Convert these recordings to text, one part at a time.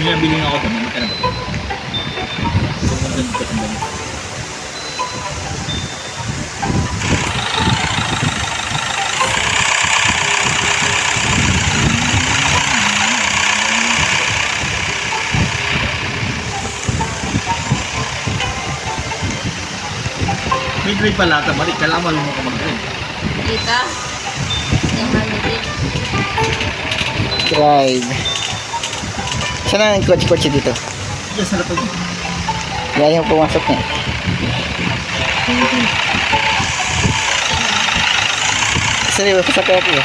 May nabiling ako doon. Hindi ka na ba? Sumunod ka sa dami. May grade pala ata. Balik ka lang. Malunod ka mag-grade. Dito. Yung halitin. Drive. Saan ang kotse-kotse dito? Diyan sa lapag. Yan yung pumasok niya. Saan ba pasakay ako eh?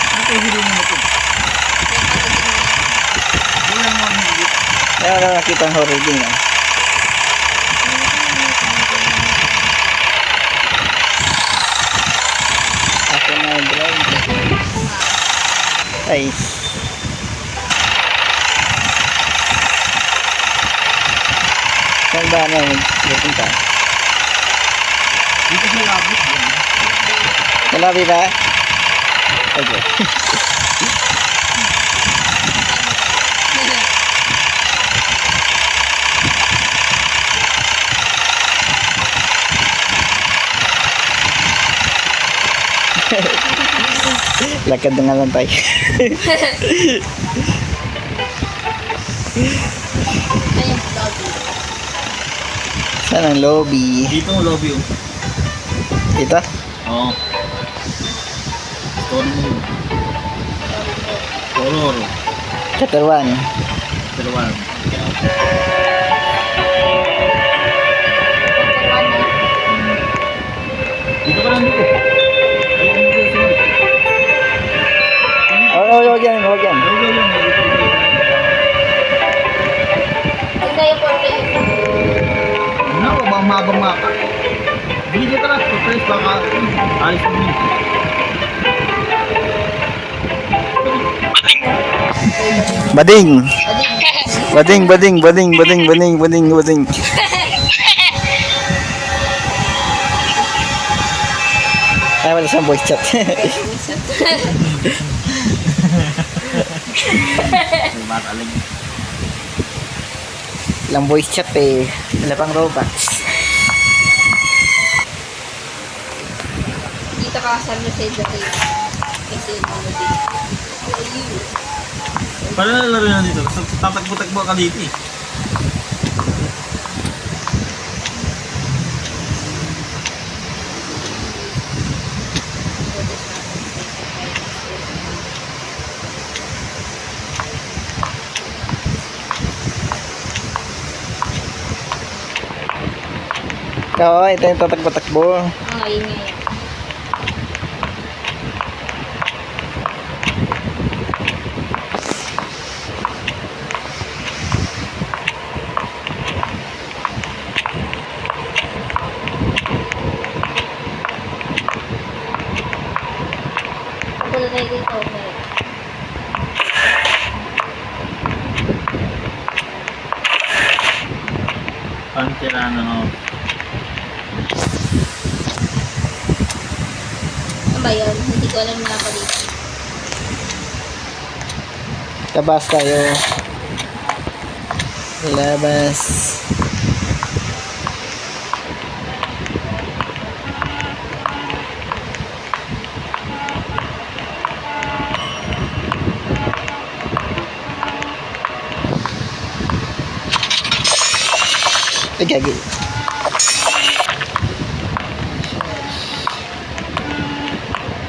Ano kayo hilo mo ito? Wala mo ang higit. Kaya wala nakita ang horror din yan. Ako na yung drive. Ay. Saan ba na pupunta? Dito sa labit. Sa lobby ba? Okay. Lakad na nga lang tayo. Ayun, lobby. Saan ang lobby? Dito ang lobby oh. Dito? Oo. Story mo yun. Horror. Chapter 1. Dalawa. Dito ka lang dito. Ayun mo dito sila. Huwag yan, huwag yan. Huwag kayo po kayo. Ano ko ba mabang maka? Dito ka lang. Surprise baka alis mo yun. Bading! Bading, bading, bading, bading, bading, bading, bading. Ay, wala siyang voice chat. May matalig. Lang voice chat eh. Wala pang Robux. Dito ka sa message na kayo. Kasi ano din. Para nalaro na dito. Tatakbo-takbo ka dito eh. Oo, ito yung tatakbo-takbo. Ang ingay. Punta tayo dito. Pantirano no. Ano ba yun? Hindi ko alam na dito. Labas tayo. Labas. Ay, gagi.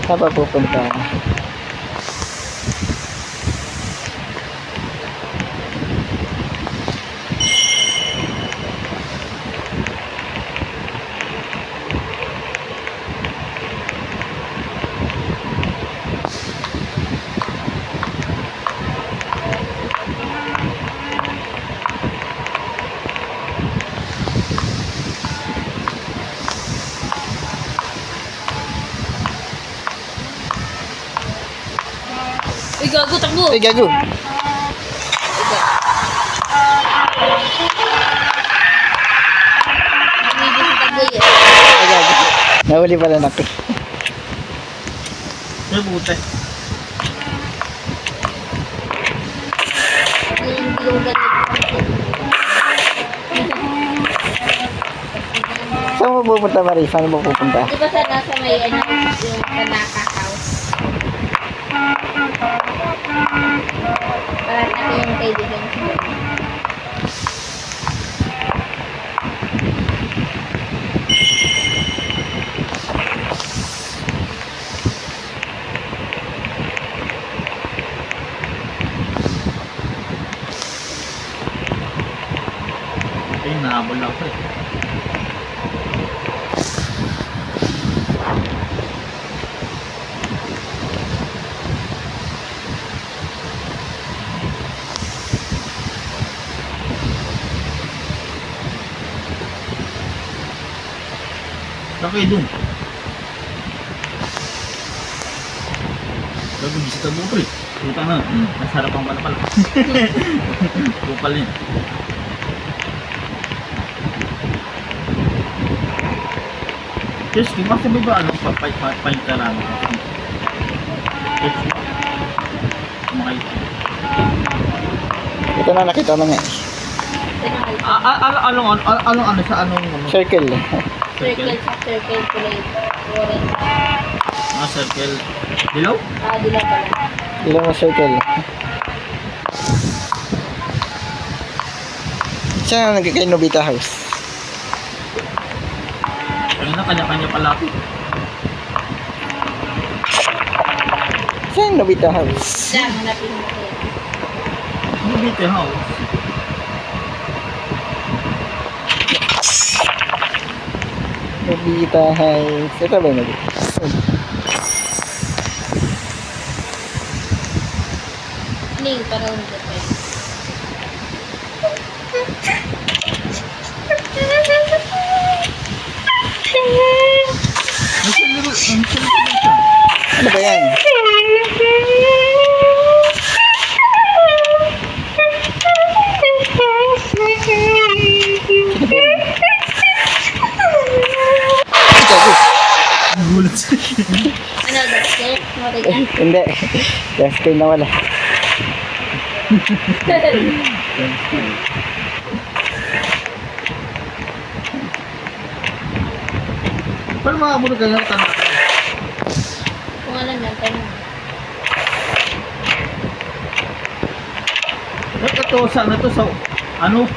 Saan ba pupunta? Uy, gago, takbo! Ay, gago. Ay, Nahuli pala na ko. May buti. yung ganito. Saan mo pupunta, Marie? Saan mo pupunta? Di ba sa nasa may ano, yung Tanaka House? Parang ako yung kaibigan ko. Ay, nahabol ako eh. Saan kayo dun? Sabi, bisita mo pre. Puta na. Nasarapan pala pala. Kupal yun. Yes, kung masabi ba ano, paintaran mo? Yes, kumakay. Ito na, nakita na nga. Anong ano sa anong ano? Circle. Circle sa circle kulay orange. Circle. Dilaw? Dilaw pala. Ilang na circle. Saan kay Nobita House? Kanya-kanya pala ako. Saan Nobita House? Diyan, hanapin mo ko. Nobita House. Nobita House. Ito ba yung Nobita? Ano yung parang dito? Ano ba yan? Gulat siya. Ano, basket? Mati ka? Hindi. Last screen na wala. Paano makabulog kayo ng tanaka? Kung alam yan, tanong. Ito, saan ito sa ano?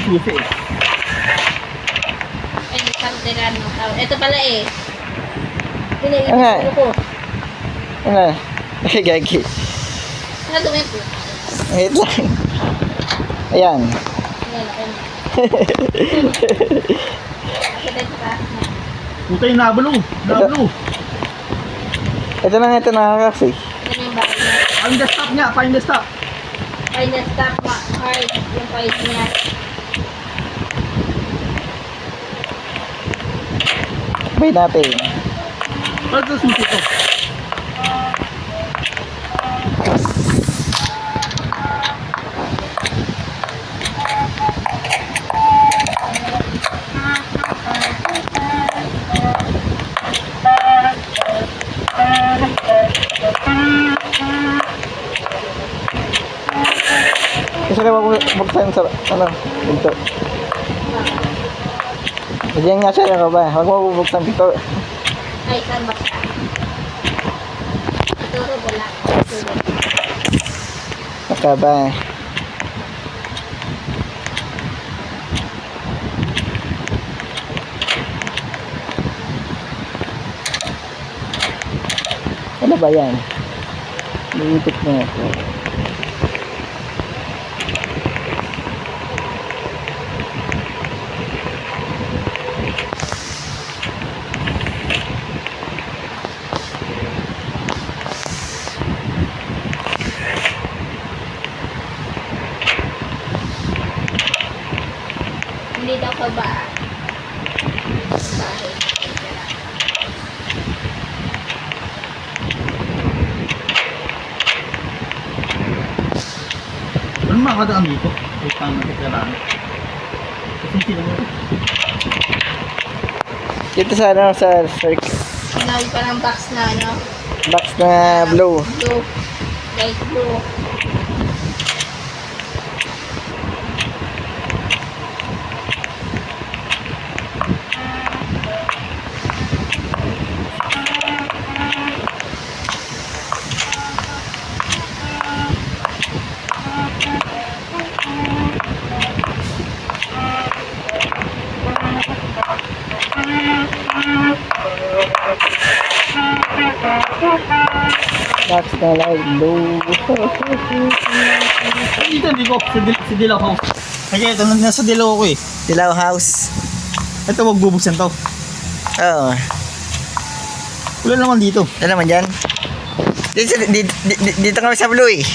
Susi eh. Ay, nagkamteran ng tao. Ito pala eh. Ano? Pinaibig ko. Ano? Ay, gagi. Ano tumit ko? Wait lang. Ayan. Wala ka na. Bakit ito ka? Putay, nabalo. Nabalo. Ito na kasi. Ano yung bakit niya? Find the stop niya. Find the stop. Find the stop card. Yung fight niya. Bay natin. Ano ito susi ko? Kasi na magbuksan sa, ano, pinto. Diyan nga siya ka ba? Huwag mo bubuksan pinto. Ay, saan ba ka? Ito ro, wala. Baka ba? Ano ba yan? Nilipit na ito. Hindi daw ka ba? Bahay. makakadaan dito. Putang na titiraan. Kasi sino mo. Dito sa ano, sa circle. Sinabi pa ng box na ano. Box na blue. Blue. Light blue. Box na light blue. Dito, hindi ko. Sa Dilaw House. Kaya ito, nasa Dilaw ako eh. Dilaw house. Ito, magbubuksan to. Oo. Wala naman dito. Ano naman dyan? Dito kami sa blue eh.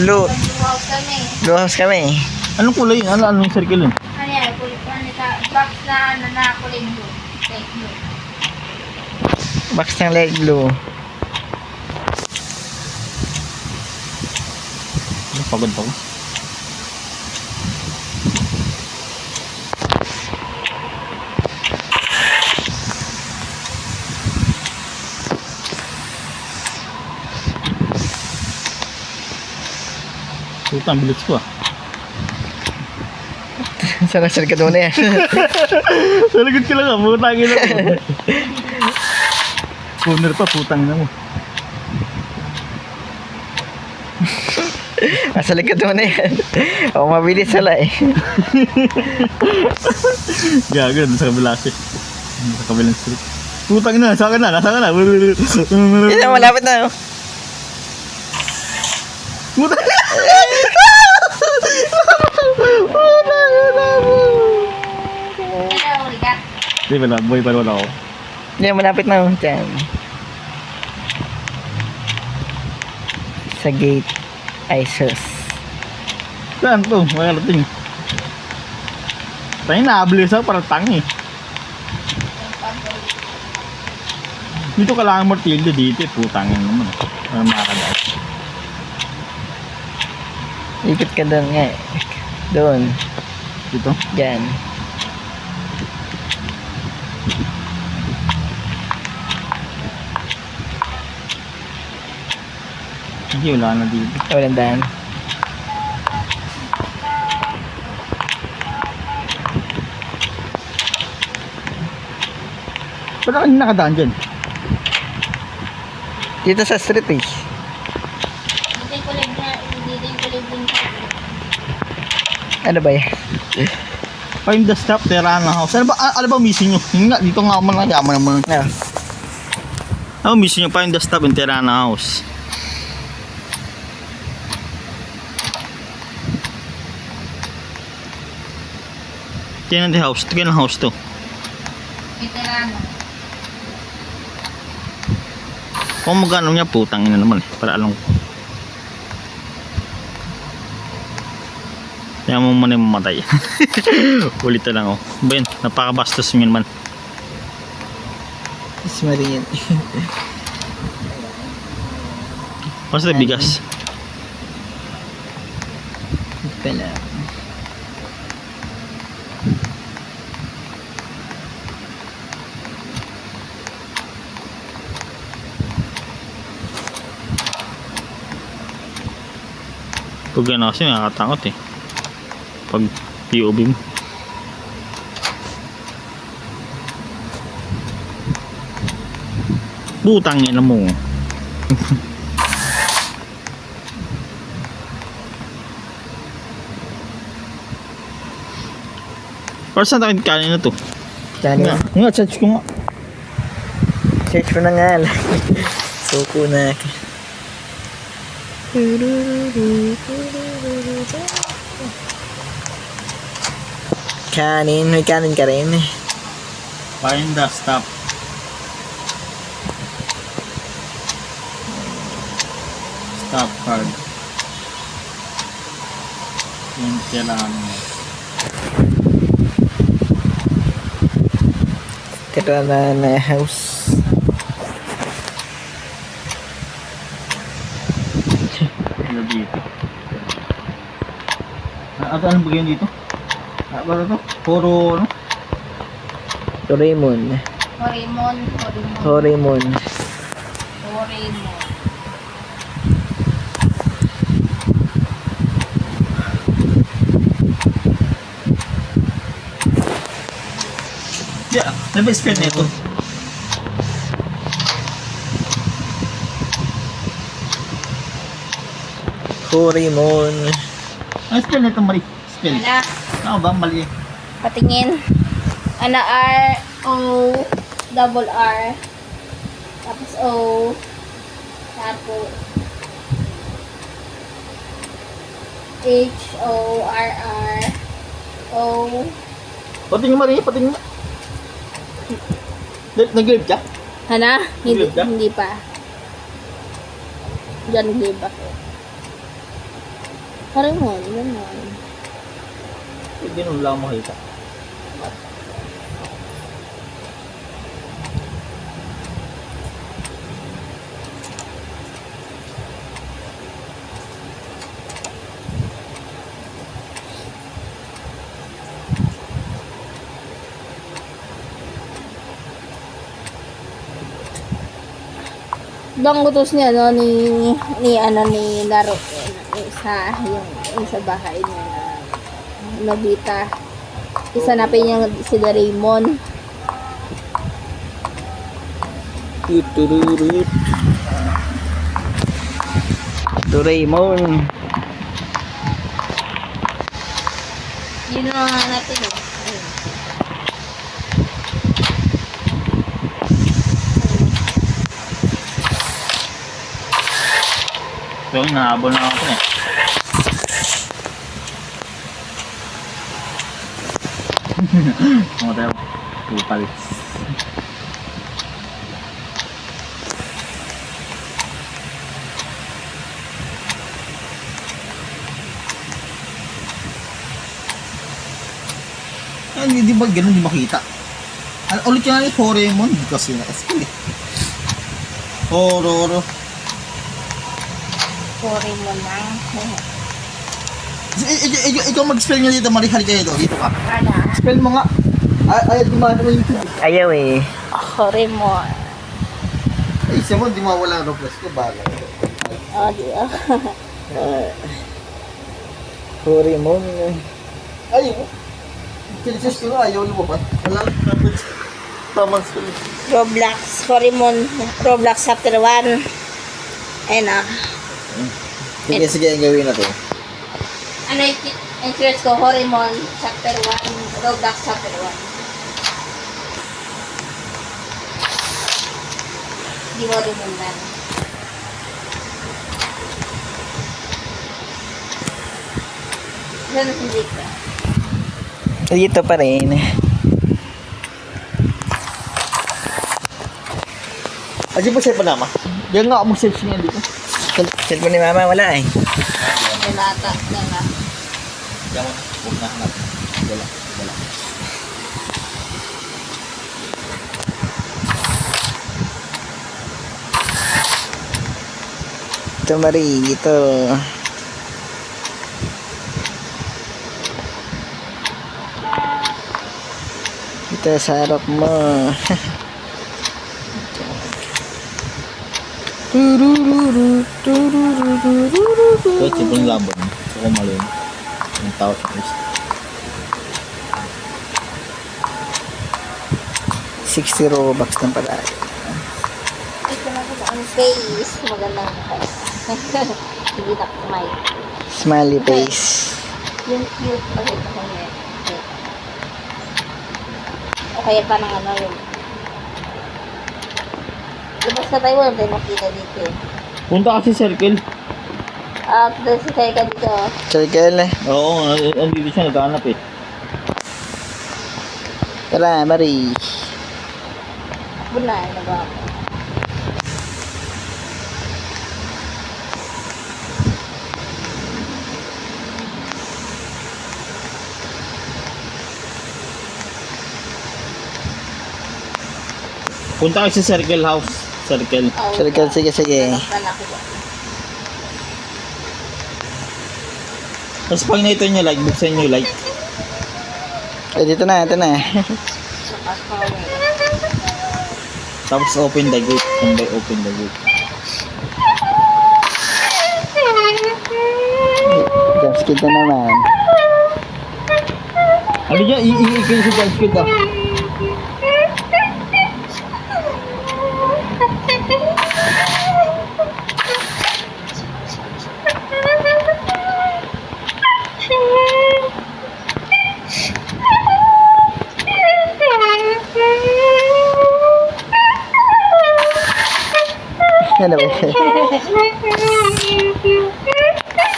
Blue. Blue house kami. Blue house kami. Anong kulay yun? Anong circle yun? Ano yan? Box na ano na kulay blue. Light blue. Box ng light blue. Pagod pa ko. Putang bilis ko ah. Sana circle doon na yan. Salagod ka lang ah. Putangin lang. Corner pa, putang na mo. Nasa likod mo na yan. O, mabilis sila eh. Gago na sa kabila kasi. Sa kabilang street. Putang na, nasa ka na, nasa ka na. Yan na, malapit na. Oh. Putang na! Ano, uli ka? Di ba na, boy pa wala ako. Yan, malapit na. Oh. Diyan. Sa gate. Ay, sus. Saan to? May kalating. Tayo na-abilis ako para tangi. Dito ka lang Martilde dito eh. Putangin naman. Para makakadaan. Ikot ka doon nga. Doon. Dito? Diyan. Hindi, wala na dito. Walang daan. Ba't ka nakadaan dyan? Dito sa street eh. Dito yung kulay na, dito yung kulay din sa Ano ba yan? Find the stop, Terrana House. Ano ba missing nyo? Yun nga, dito nga ako man yaman naman. Ano? Ano missing nyo? Find the stop in Terrana House. Tingnan the house. Tingnan ang house to. veterano. Kung magkano niya, putang ina naman eh. Para alam ko. Kaya mo muna yung mamatay. Ulit na lang oh. Ba yun? Napakabastos nyo naman. Mas mali yan. Basta bigas. Pala. Pag ano kasi nakakatakot eh. Pag POV mo. Butang ina mo. Para saan tayo kanina to? Saan Nga, yun? nga, search ko nga. Search ko na nga lang. Suko na. Kanin. May kanin ka rin eh. Find the stop. Stop card. Yung kailangan mo. Tira na house. Ano dito? At anong bagay dito? Ano to? Puro ano? Doraemon. Horimon. Doraemon. Horimon. Yeah, ano ba spell nito? Doraemon. Ano spell nito, Marie? Spell. Ana, Ano ba? Mali. patingin. Ana, R, O, double R. Tapos O. Tapos H, O, R, R. O. Patingin, Marie, patingin. Nag-grave ka? Hana? Hindi, Grave ka? hindi pa. Diyan grave ako. Horimon, gano'n. Hindi nung lang makita. Bang gutos niya no ni Laro isa yung sa bahay niya na Nobita. Isa na pa niya si Doraemon. Tutururut. Doraemon. Yun na nga natin eh. Ayun. So, nahabol na ako eh. Mga tayo. Tupals. Hindi ba ganun di makita? Ulit yung nga Doraemon kasi na-skill eh. Horror. Doraemon lang. Ikaw mag-spell nga dito, Marie. Halika dito. Dito ka. Ana? Spell mo nga. Ay, di mo ano yung YouTube. Ayaw eh. Doraemon. Ay, siya mo, di mawala ang request ko. Bago. Oh, di ah. Doraemon. Ay, kinisis ko nga. Ayaw lumabas. Wala lang. Tamang spell. Roblox. Doraemon. Roblox chapter 1. Ayun ah. Sige, ang gawin natin. Ano yung interest ko? Doraemon chapter 1. Roblox chapter 1. Di mo rin yun lang. Saan hindi ka? Dito pa rin. Aji po siya pa naman. Diyan nga ako mag-search niya dito. Cellphone ni mama wala eh. Dalata. Dala. Diyan mo. Huwag na hanap. Dala. Ito Marie, ito. Ito sa harap mo. So, ito yung laban. So, kung malun. Ang tao sa Chris. 60 Robux ng pala. Ito na ko ang face. Magandang hindi na kumay. Smiley face. Yung cute. Bakit ako niya? O kaya pa ng ano yung labas na tayo. Wala tayo makita dito eh. Punta kasi circle. Doon si Kaya ka dito. Circle. Oo, andito siya. Naghahanap eh. Tara, Marie. Buna, ano ba ako? Punta kasi sa circle house. Circle. Oh, Circle, sige, sige. labas na ako ba? Tapos pag na ito nyo like, buksan nyo like. Eh, dito na, ito na. Tapos open the gate. Kung by open the gate. Jumpskid na naman. Ano dyan? Iikin si John Skid ah. Ano ba?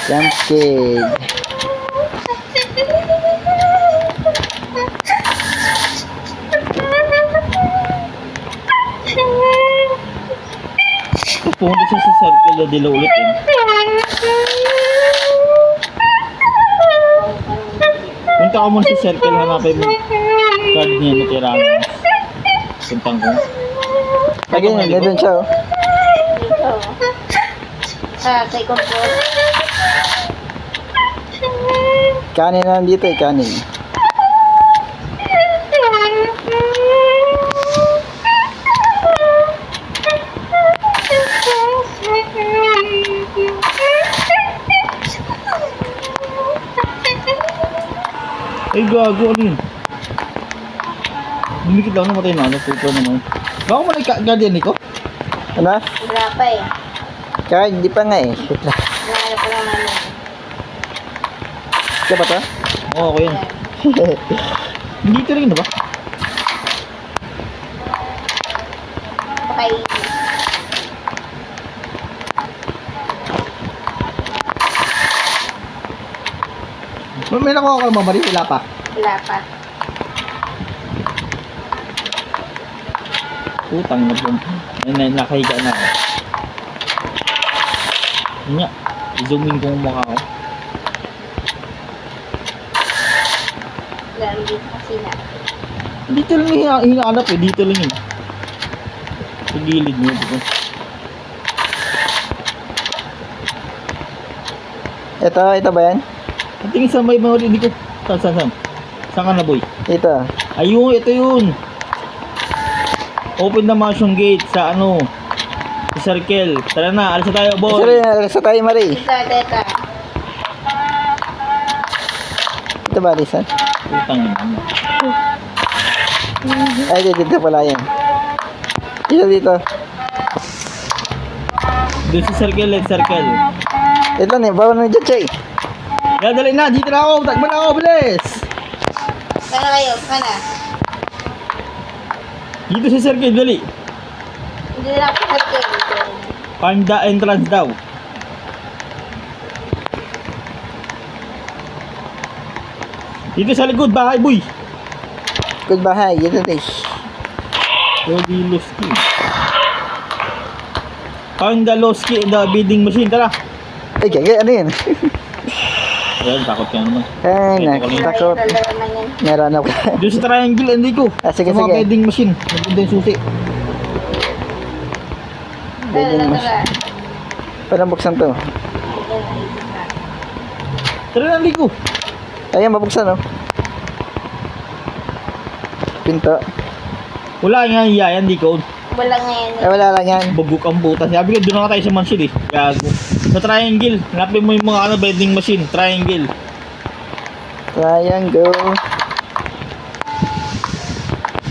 Jumpskid. Pumunta siya sa circle na dila ulit eh. Punta ka muna sa circle, hanapin mo card niya na Tyrannos. Puntang ko. Lagyan niya, gano'n siya oh. Dito. Sa second floor. Kanin na lang dito eh, kanin. Ay gago, ano yun? Bumikit lang namatay na, puto naman. Baka mo nag-guardian nito? Ano? Wala pa eh. Card, di pa nga eh. Shit lang. Wala pa lang namin. Siya ba to? Oo, ako yun. Dito rin na ba? Okay. May nakuha ka mamari, wala pa. Wala pa. Putang na po. Ay, nakahiga na ako. Yun nga, i-zoom in ko yung mukha ko. Lalo dito kasi na. Dito lang yung hinahanap eh, dito lang yun. Sa gilid mo dito. Ito ba yan? Ang tingin sa may mga hindi ko. Saan? Saan ka na boy? Ito. Ayun, ito yun. Open the mansion gate sa ano. Sa circle. Tara na, alis na tayo boy. Sorry, sa tayo, Marie. Dito. Ito ba, Lisan? Putang ina. Ay, dito pala yan. Dito. Doon sa circle, let's circle. Ito na, bawal na dyan, Chay. Yan, dali na, dito na ako. Takbo na ako, bilis. Sana kayo? Sana? Dito sa circle, dali. Hindi na ako sa Find the entrance daw. Dito sa likod, bahay boy. Goodbye, dito na. Ready, lost key. Find the lost key in the bidding machine, tara. Ay, kaya ano yan? Ayan, takot ka naman. Ay, takot. Laro na yan. Meron ako. Doon sa triangle, hindi ko. Ah, sige, sa mga sige. bidding machine. Nagpunta yung susi. Tara. Parang buksan to. Tara na, hindi ko. Ayan, mabuksan oh. Pinto. Wala nga yan, hindi ko. Wala nga yan. Ay, wala lang yan. Bugok ang butas. Sabi ko, doon na tayo sa mansion eh. Gago. Sa triangle, hanapin mo yung mga vending machine. Triangle. Triangle.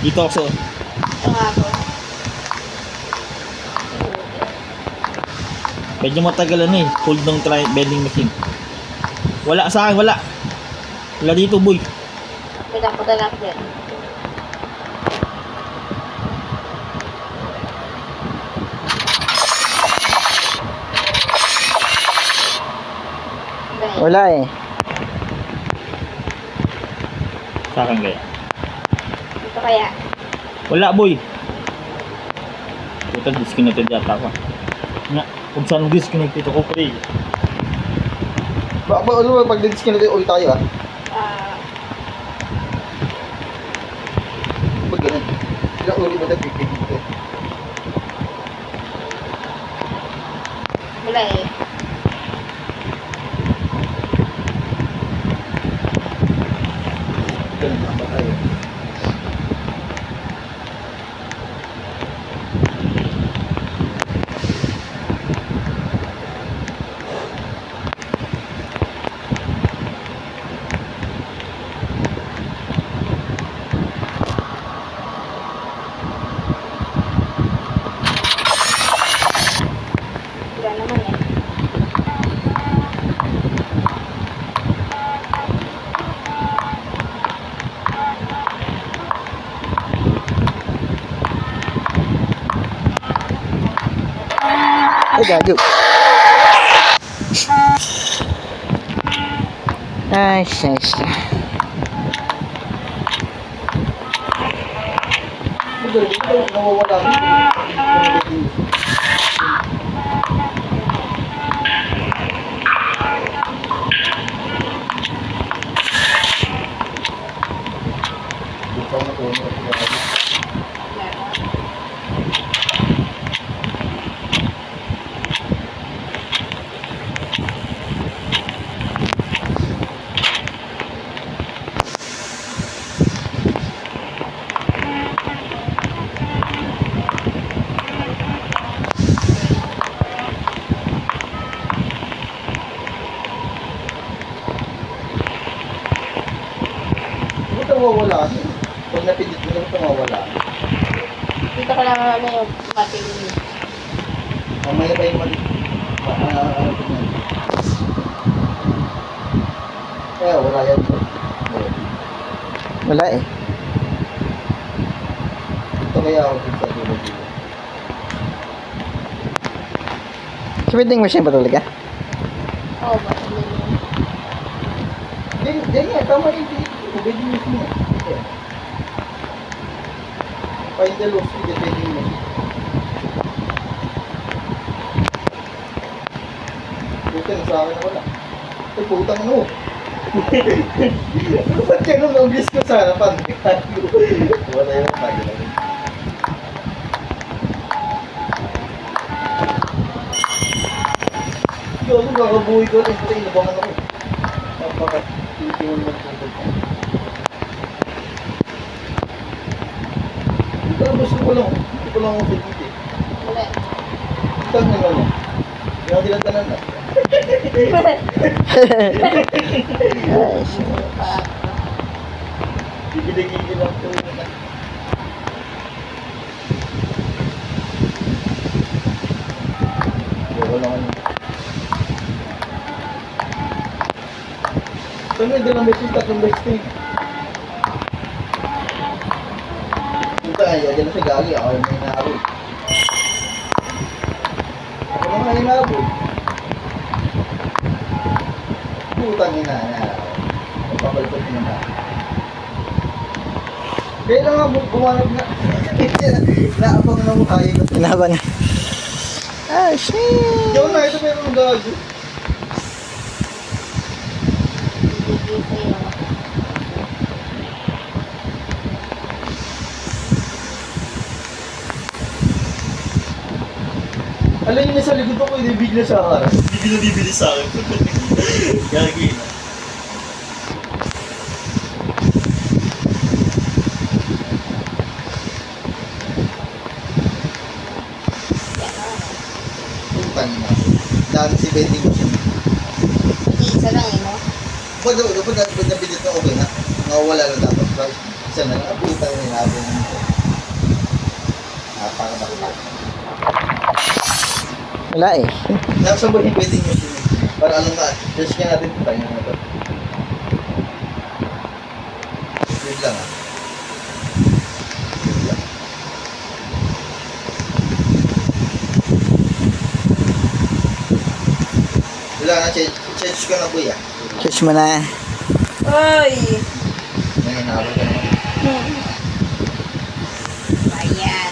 Dito ako sa... Ito nga ako. Medyo matagalan eh. Hold ng vending machine. Wala sa akin, wala. Wala dito, boy. Punta lang din. Wala eh. Sa akin kaya. Ito kaya. Wala, boy. Puta, disconnected yata ako. Nga, kung saan disconnected ako, pre. Ano ba, pag disconnected ulit tayo ah? Pag ganun. Ilang ulit ba tayo pipigil? Wala eh. Ay, gago. Ay, sis. Ito, nawawala dito. Ito nawawala. Pag napindot mo ito nawawala. Dito ko lang ano yung matingin. Mamaya pa yung mali. Ano ko yan. Eh, wala yan. Wala eh. Ito kaya ako dito sa dulo dito. Sa vending machine pa talaga? Oo, matingin yun. Ganyan, tama yung dito. Vending machine yan. Ayan. Find the loose with the vending machine. Buti sa akin na wala. Ito putang ano. Ba't ganun ang bis ko sa harapan? Wala yung tayo lang. Yun, kakabuhay ko rin. Ito inabangan ako. Napaka-titiwan mo tungkol ka. Pero gusto ko lang. Gusto ko lang ako sa dito eh. Wala. Saan naman yan? Yung tinatanan na. Ay, sis. Gigil-gigil lang ito. Wala lang. Saan may dalang beses, tatlong beses na eh. Punta nga, yan sa gali. Ako yung may inaabot. Ako naman yung inaabot. Putang ina na. Papalikot mo na. Kaya na nga bumanap na. Naabang na mukha yun. Inabang. Ah, shit. Diyan na, ito meron ng gago. Dito yun. Alam niyo na sa likod ako, hindi bigla sa akin. Bibili sa akin. Gagi na. Putang ina. Dami si vending machine. Isa lang eh, no? Pag nabindot na okay na, nakawala na dapat. Right? Isa na lang, putang ina. Para bakit. Wala eh. Nasa ba yung vending machine? Para alam na, search nga natin kung tayo na ito. Wait lang ah. Wait lang. Wala na, change ko na kuya. Kiss mo na. Oy! Ngayon, nakabal ka naman. Ayan.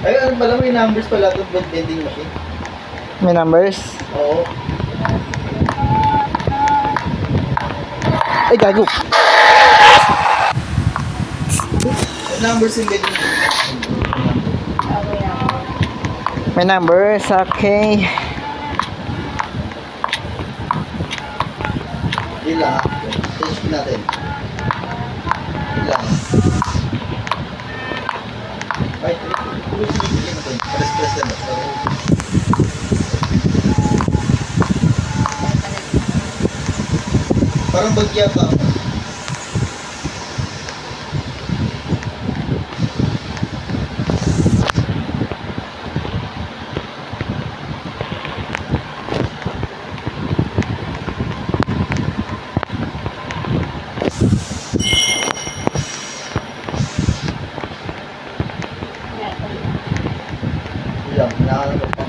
Ay, ano pala, may numbers pala itong vending machine. May numbers? Oo. Ay, gago. Numbers yung vending machine. Okay lang. May numbers, okay. Yun lang ha. Change natin. Yun lang. Ay, tuloy-tuloy natin. Press na. Parang bagya ka. Yun lang, nakakalap pa.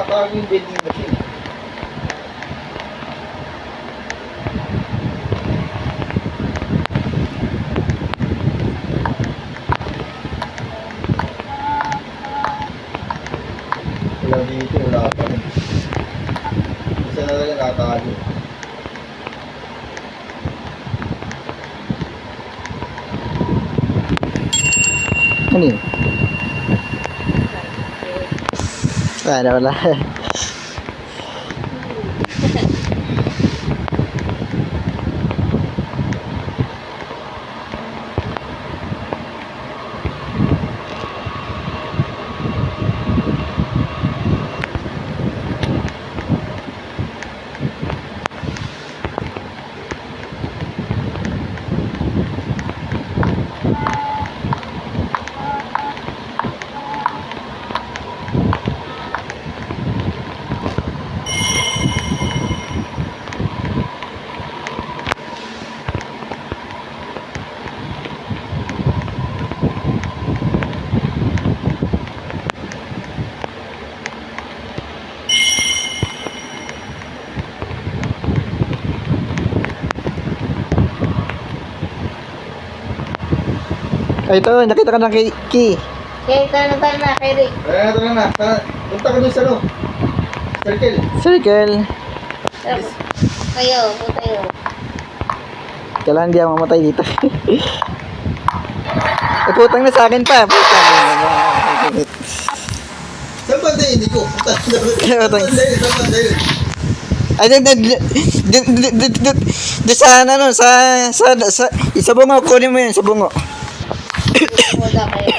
Parang yung vending machine. Wala dito, wala pa rin. Isa na lang nakatago. Ano yun? Wala. Ay, ito, nakita ka ng key. Okay, tara na, kay Rick. Tara na. Punta ka dun sa ano? Circle. Tara po. Kayo. Kailangan hindi ako mamatay dito. Putang na sa akin pa. Saan ba tayo? Hindi ko. Putang. Ay, sa ano, sa bungo, kunin mo yun, sa bungo. Wala kayo.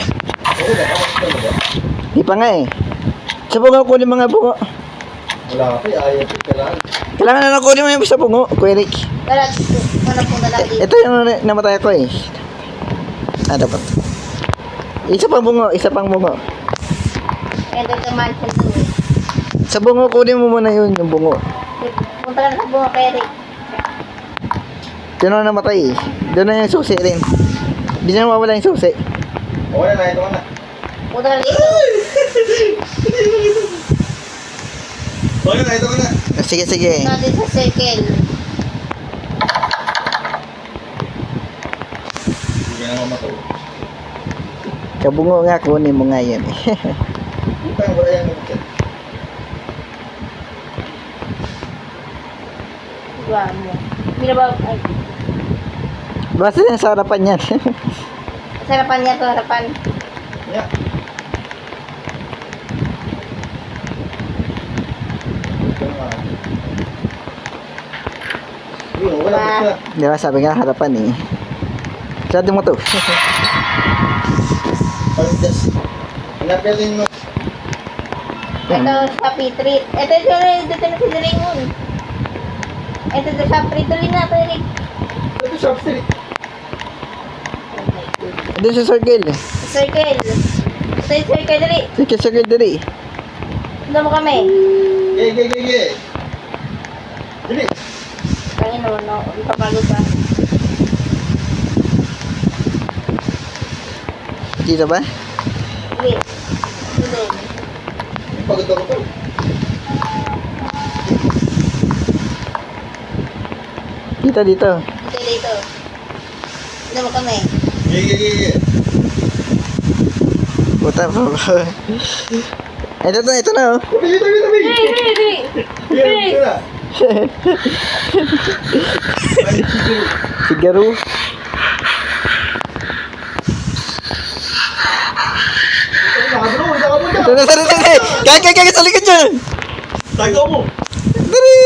Di pa nga eh. Sa bungo, kunin mga bungo. Wala ka, ayaw ko kailangan. Kailangan na kunin mo yung sa bungo, Kuya Rick. Tara, wala pong lalaki. Ito yung namatay ko eh. Dapat. Isa pang bungo. Ito ka mansion to eh. Sa bungo, kunin mo muna yun, yung bungo. Punta ka na sa bunga kay Rick. Doon na namatay eh. Doon na yung susi rin. Hindi na mawala yung susi. Okay na, ito ka na. Punta ka na dito. Okay na, ito ka na. Sige. Natin sa circle. Hindi ka na mamatay. Kabungo nga, kunin mo nga yan eh. Putang, wala yan naman. Diba mo? Binaba, ay, Basta yan sa harapan yan. sarapan niya to, harapan. Yeah. Yun, wala Diba? ka. Di ba sabi nga harapan eh. Sarado mo to. Just, hanapin mo. Ito sa P3. Ito na si Raymond. Ito sa P3 na to, Rick. Ito, shop street. Doon sa circle. Circle. Ito yung circle, Rick. Sige, circle dali. Doon mo kami. Ge. Dili. Kaya no, ipapagod ka. Dito ba? Wait. Hindi. Pagod ako to. Dito. Dito. Doon mo kami. Ge. Puta pa. Ito na oh. Sigaro. Ito na, Kaya, sa likod dyan. Tagaw mo. Dari.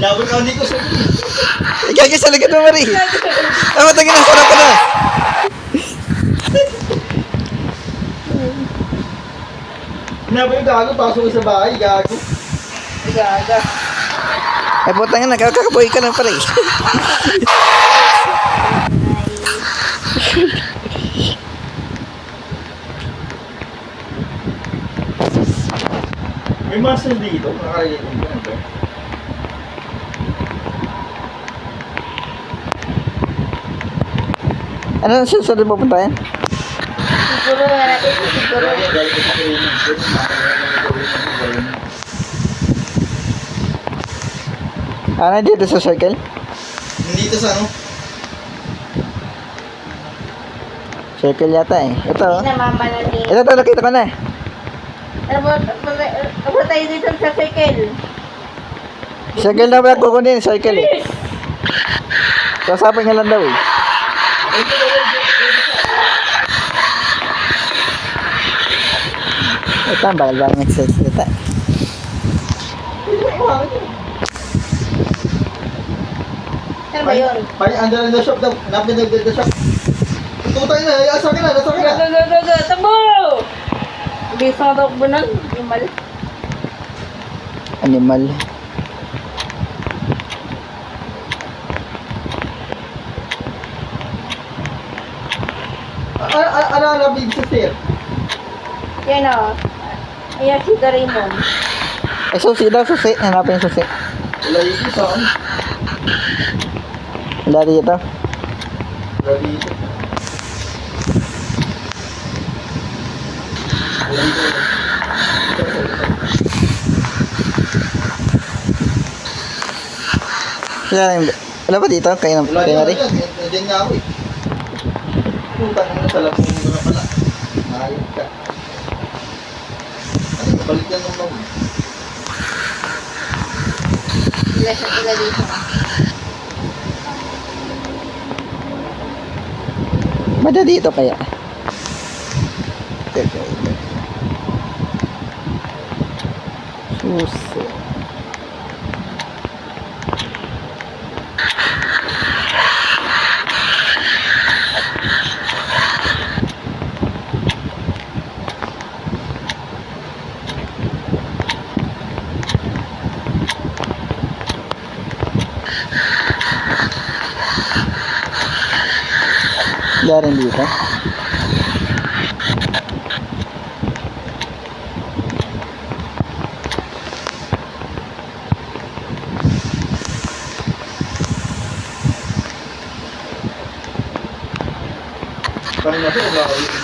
Laban ka hindi ko sa Kaya, sa likod mo, Marie. Tagin na, sarap ka na. Sinabi yung gago, pasok sa bahay, gago. Gaga. Ay, puta nga, nagkakaboy ka lang pare. May master dito, nakakalitin ko nito. Ano ang susunod mo puntahan? Siguro na natin. Siguro. Ano dito sa circle? Dito sa ano? Circle yata eh. Ito oh. Hindi na mama na ni... Ito, nakita ko na. Ano tayo dito sa cycle? Circle na ba kukunin? Circle eh. Kasapin nga lang daw eh. Ito ang bakal ba magsasalita? Ano ba yun? Pay, under the shop daw. Napin the shop. Tutay na, asa ka na, nasa ka na. Go! Tabo! Bisa na takbo nun. Imal. Animal. Ano, big sister? Yan o. Ayan si Doraemon. Ay, susi daw, susi. Hanapin yung susi. Wala yung isa. Wala dito. Wala dito. Wala dito. Wala ba dito? Kayo na, Wala kayo na rin? dito. Nandiyan nga ako eh. Punta naman sa lapong mo na pala. Ayun ka. Ano, balik yan ng mag. Sila dito. Bada dito kaya? Susi. Garing dito. Parang nasa wala ako yun.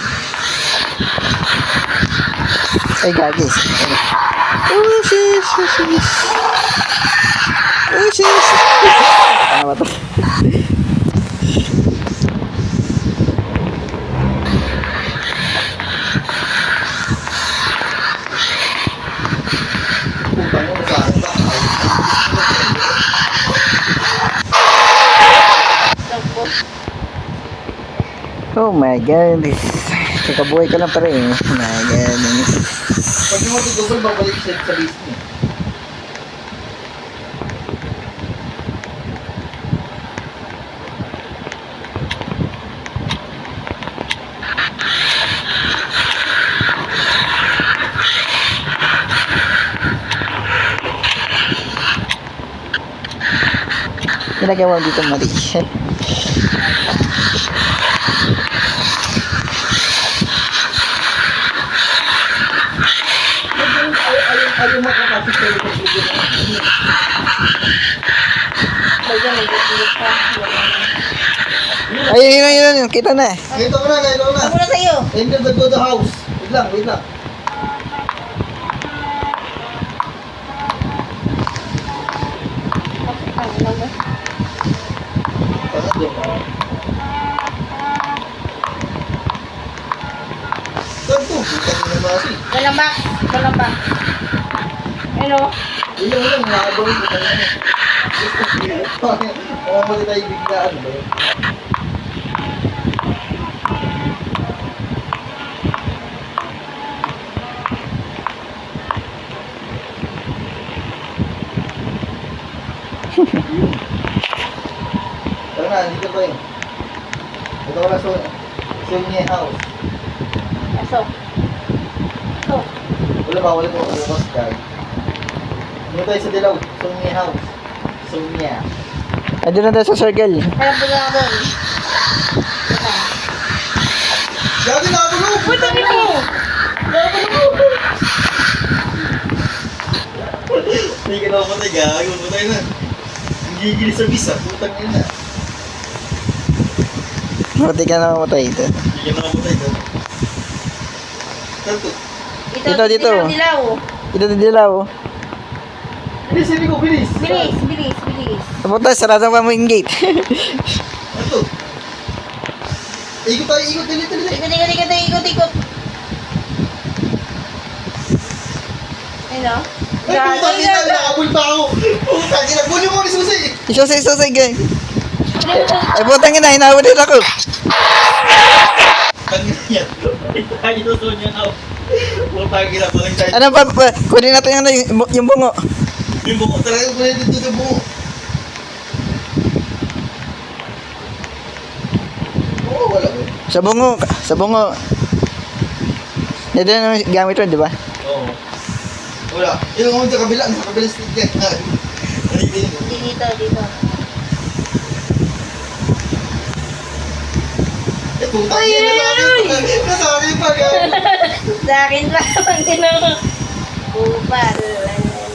Ay, gagis. Oh, sis. Oh, sis. Ano ba to? Putang mo sa akin ba? Takbo. Oh my God. Kakabuhay ka lang pa rin. Oh my God. Pag mo tutugol, babalik sa base mo. Ginagawa mo dito, Marie. Ayaw makapasok sa iyo pag Bagyan, nagdudulot ka. Ay, yun. Kita na. Ganito ko na. Takbo na tayo. Enter the house. Wait lang. Ang ina mo. Tanga doon. lang to. Putang ina mo kasi. Walang back. Walang back. Ano? Yun lang, nakabawin ko tayo. Mamamatay tayo biglaan ba yun? Tara na, dito pa yun. Ito ko na Sunye House. Pasok. Pasok. Wala ba? Wala ko. Bukas ka. Dito tayo sa Dilaw. Sunye House. Sunye. Andun na tayo sa circle. Kaya po lang doon. Gagi na ako no! Puta nito! Hindi ka na matay. Gagi. Matay na. Gigil sa bisa. Putang ina. Pati ka na mamatay ito. Hindi ka na matay doon. Tanto. Dito. Dilaw. Ito din dilaw. Bilis, hindi ko. Bilis. Bilis, bilis, bilis. Pupunta, sarado pa mo yung gate. Tanto. Ikot tayo. Ikot. Dali. Ikot. Ano? Ay, putang ina. Nakapulta ako. Putang ina. Kunin mo ni Susi. Isusay, gang. Ay, putang ina, hinahuli ako. Tangina yan. Tayo doon niya na. Putang ina. Putang ina. Ano pa, kunin natin yung, yung bungo. Yung buko talaga ko na dito sa buko. Oo, wala ko. Sa bungo. Dito na gamit mo, di ba? Oo. Wala. Yung ako sa kabila. Sa kabila stick yan. Dito. Eh, putang ina. Nasari pa. Sa akin pa. Ang tinong. Kupal.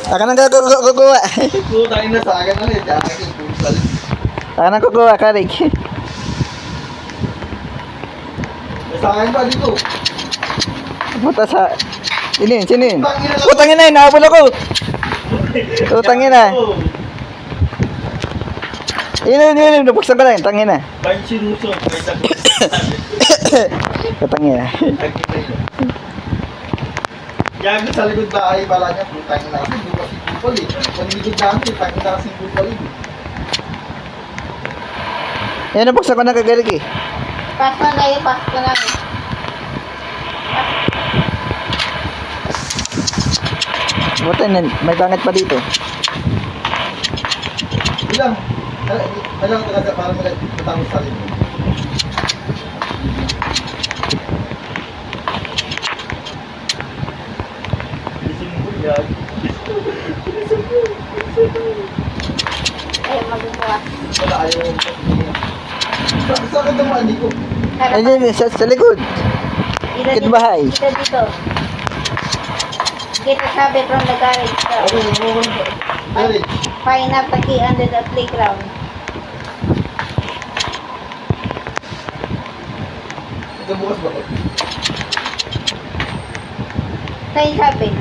Taka nang kukuha. Putang ina sa akin na rin. Dahil yung pusal. Taka nang kukuha, Karik. Sa akin pa dito. Puta sa... Sino yun? Putang ina. Putang ina, nahabol ako. Putang ina. Yun, napuksan ko lang, tangin na. Bayan si Russo. May sagot. Putang ina. Gago sa likod bahay pala niya. Putang ina. Kasi bukas si Bupal eh. Paniligod namin. Putang ina kasi Bupal eh. Yan, napuksan ko na kagarik eh. Pass na tayo. Puta na, may pangit pa dito. Ilang. Alam ko talaga para matapos sa likod. Yan. Ayaw magbubukas. Wala ayaw mo. Saan ka dumaan, Nico? Ayun, sa likod. Kit bahay. Dito. Kita sabi from the garage. Okay, Garage. Find up the key under the playground. Ito bukas ba? Sa'yo sabi.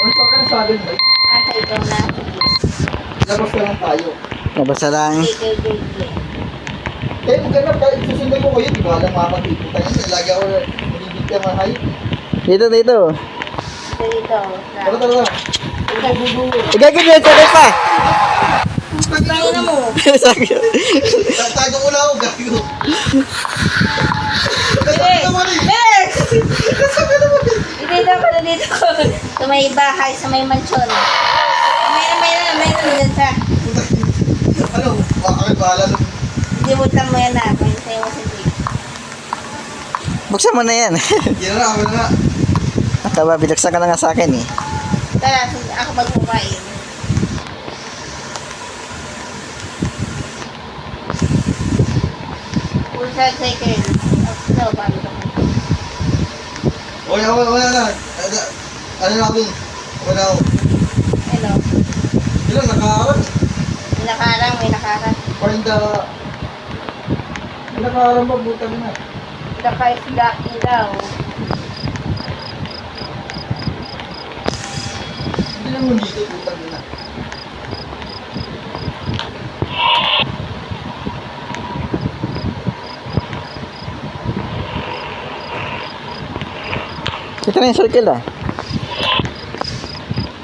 Ano sa akin sa akin, Mike? Asa ikaw na. Labas na lang tayo. Nabasa lang. Sige. Eh, maganda kahit susundan ko kayo, di ba alam makakatipo tayo. Lagi ako nalibig ka mga hayop. Dito. Dito. Tara. Igagin mo, sakit pa. Tayo na mo. Sakit. Tago mo na ako, gago. Bilis! naman eh. Bilis! Nasaan naman eh. Dito ka na dito. Sa may bahay, sa may mansyon. May na dyan sa. Ano, bakit bahala nung Limutan mo yan na. Kung sa'yo mo sa jeep. Buksan mo na yan. Yan na, ako na nga. Tama, binagsan ka na nga sa akin eh. Tara, ako magpumain. Full side cycle. Ito, paano ito? Wala na. Ano na ako dun? Wala ako. Hello. Ilan, nakaharap. May nakarang. Find the... Nakaharap ba, buta na. Naka-isdaki daw. Hindi naman dito, buta na. Ito na yung circle ah.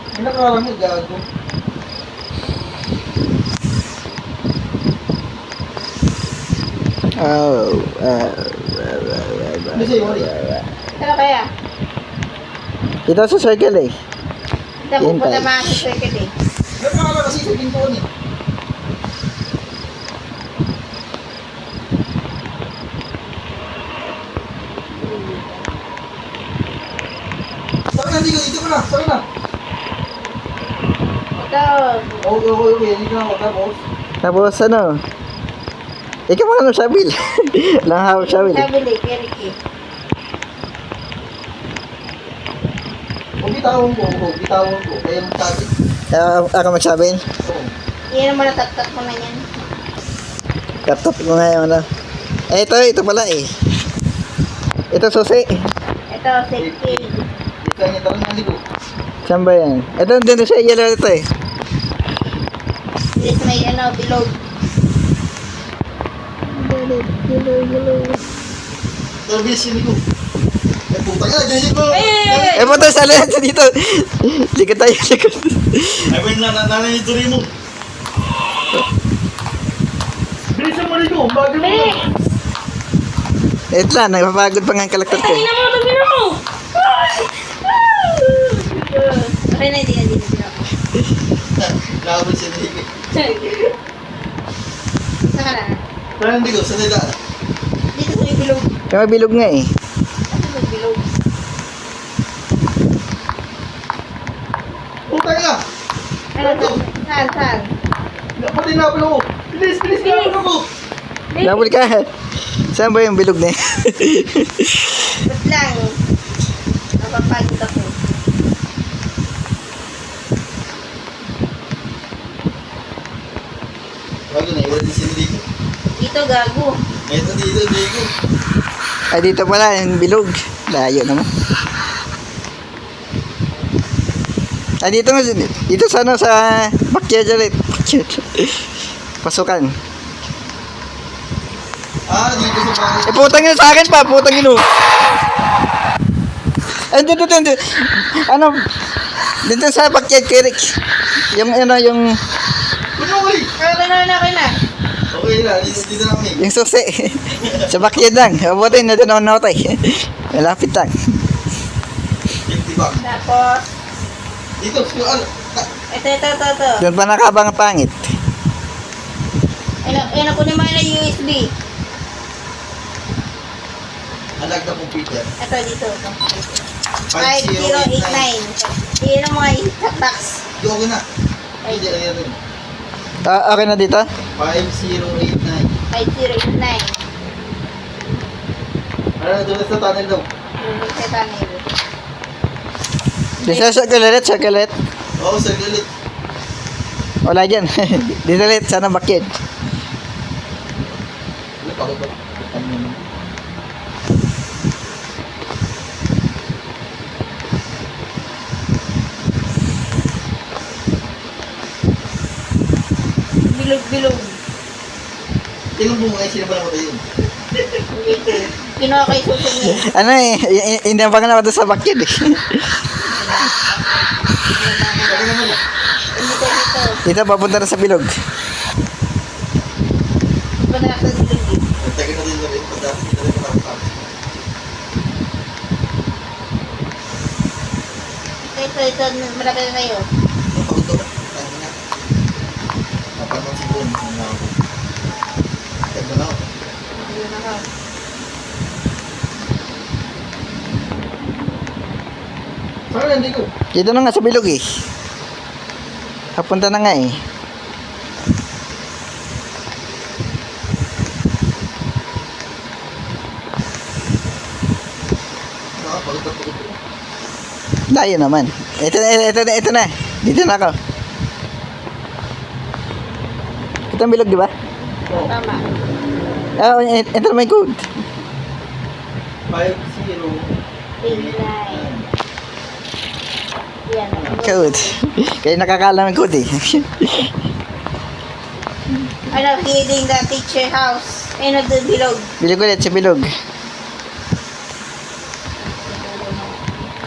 Hindi nakaramid, gago. Oh. Hindi sa'yo, Wari. Ano kaya? Dito sa circle eh. Ito, pupunta mga sa circuit eh. Nagkakala kasi sa pintuan eh. Saan na, dito ka na, saan na? Ito, Okay, hindi ka na ako, tapos. Tapos ano? Ikaw mga ano sabil. Lang hawak sabil. sabili, Kiriki. Huwag bitawan ko, kaya magsabi. Ako magsabil. Oo. Yan naman natatat ko na yan. Laptop ko nga yung ano. Eh ito pala eh. Ito susi. Ito, safety. Di ka niya tarang naligo. Saan ba yan? Ito dito sa yellow ito eh. This may ano, below. Service yun ko. Eh, puta ka, ganyan ko. Eh punta sa lahat sa dito. Likod tayo, likod. Ay, wait na, nanay ito rin mo. Bilisan mo rin mo, bago mo. Ito lang, nagpapagod pa nga ang kalaktor ko eh. Tingnan mo! Okay na, hindi na. Nakabal siya na higit. Saka na. Pero hindi ko, sanay daan. Dito sa may bilog. Kaya mabilog nga eh. Dito sa may bilog. Puta ka! Ano to? Saan? Pati napal ako. Bilis ka napal ako. Nabul ka. Saan ba yung bilog na yun? Ba't lang? Napapagod ako. Bago na, iwan din si Ligo. Dito, gago. Ito dito, Ligo. Ay dito pala yung bilog. Layo naman. Ay dito nga, dito sa ano, sa backyard ulit. Pasukan. Ah, dito sa bahay. Eh putang ina sa akin pa, putang ina. Ay dito. Ano? Dito sa backyard Kirik. Yung ano, yung Ano ko eh? Okay na. Okay na, dito na kami. yung susi. Sa backyard lang. Abutin na doon ako nautay. Malapit lang. 50 bucks. Tapos, Dito, ano? ito. Doon pa nakabang ang pangit. Ayun, kunin mo na yung USB. Alag na computer. Ito, dito. 5089. 5089. Iyan ang mga itak box. Okay na. Hindi na yan rin. Okay na dito? 5089. 5089. Ano na, doon sa tunnel daw. Yung sa tunnel. Dito sa circle. Oo, sa galit. Wala dyan. Dito ulit, sana backyard. Ano pa ba? Ano naman? Bilog. Ilang bunga ay sino ba namatay yun? Dito. Kinuha kay Susan niya. Ano eh, inabangan ako doon sa backyard eh. Saka naman. Dito. Dito, papunta na sa bilog. Iba na sa bilog eh. Tagal na din na rin. Pagdating dito rin patapos. Ito. Malapit na tayo. Ang pagod ko. Tayo na. Napanood si Boon. Tagal na ako. Ayun ako. Saan na, hindi ko. Dito na nga sa bilog eh. Papunta na nga eh. Nakapagod ko. Layo naman. Ito na. Dito na ako. Ito ang bilog, di ba? Oo. Tama. Ah, ito na may code. 5089. Yan. Code. Kaya nakakaalam ng code eh. Ano, healing the teacher house. Ayun, bilog. Bilog ulit sa bilog.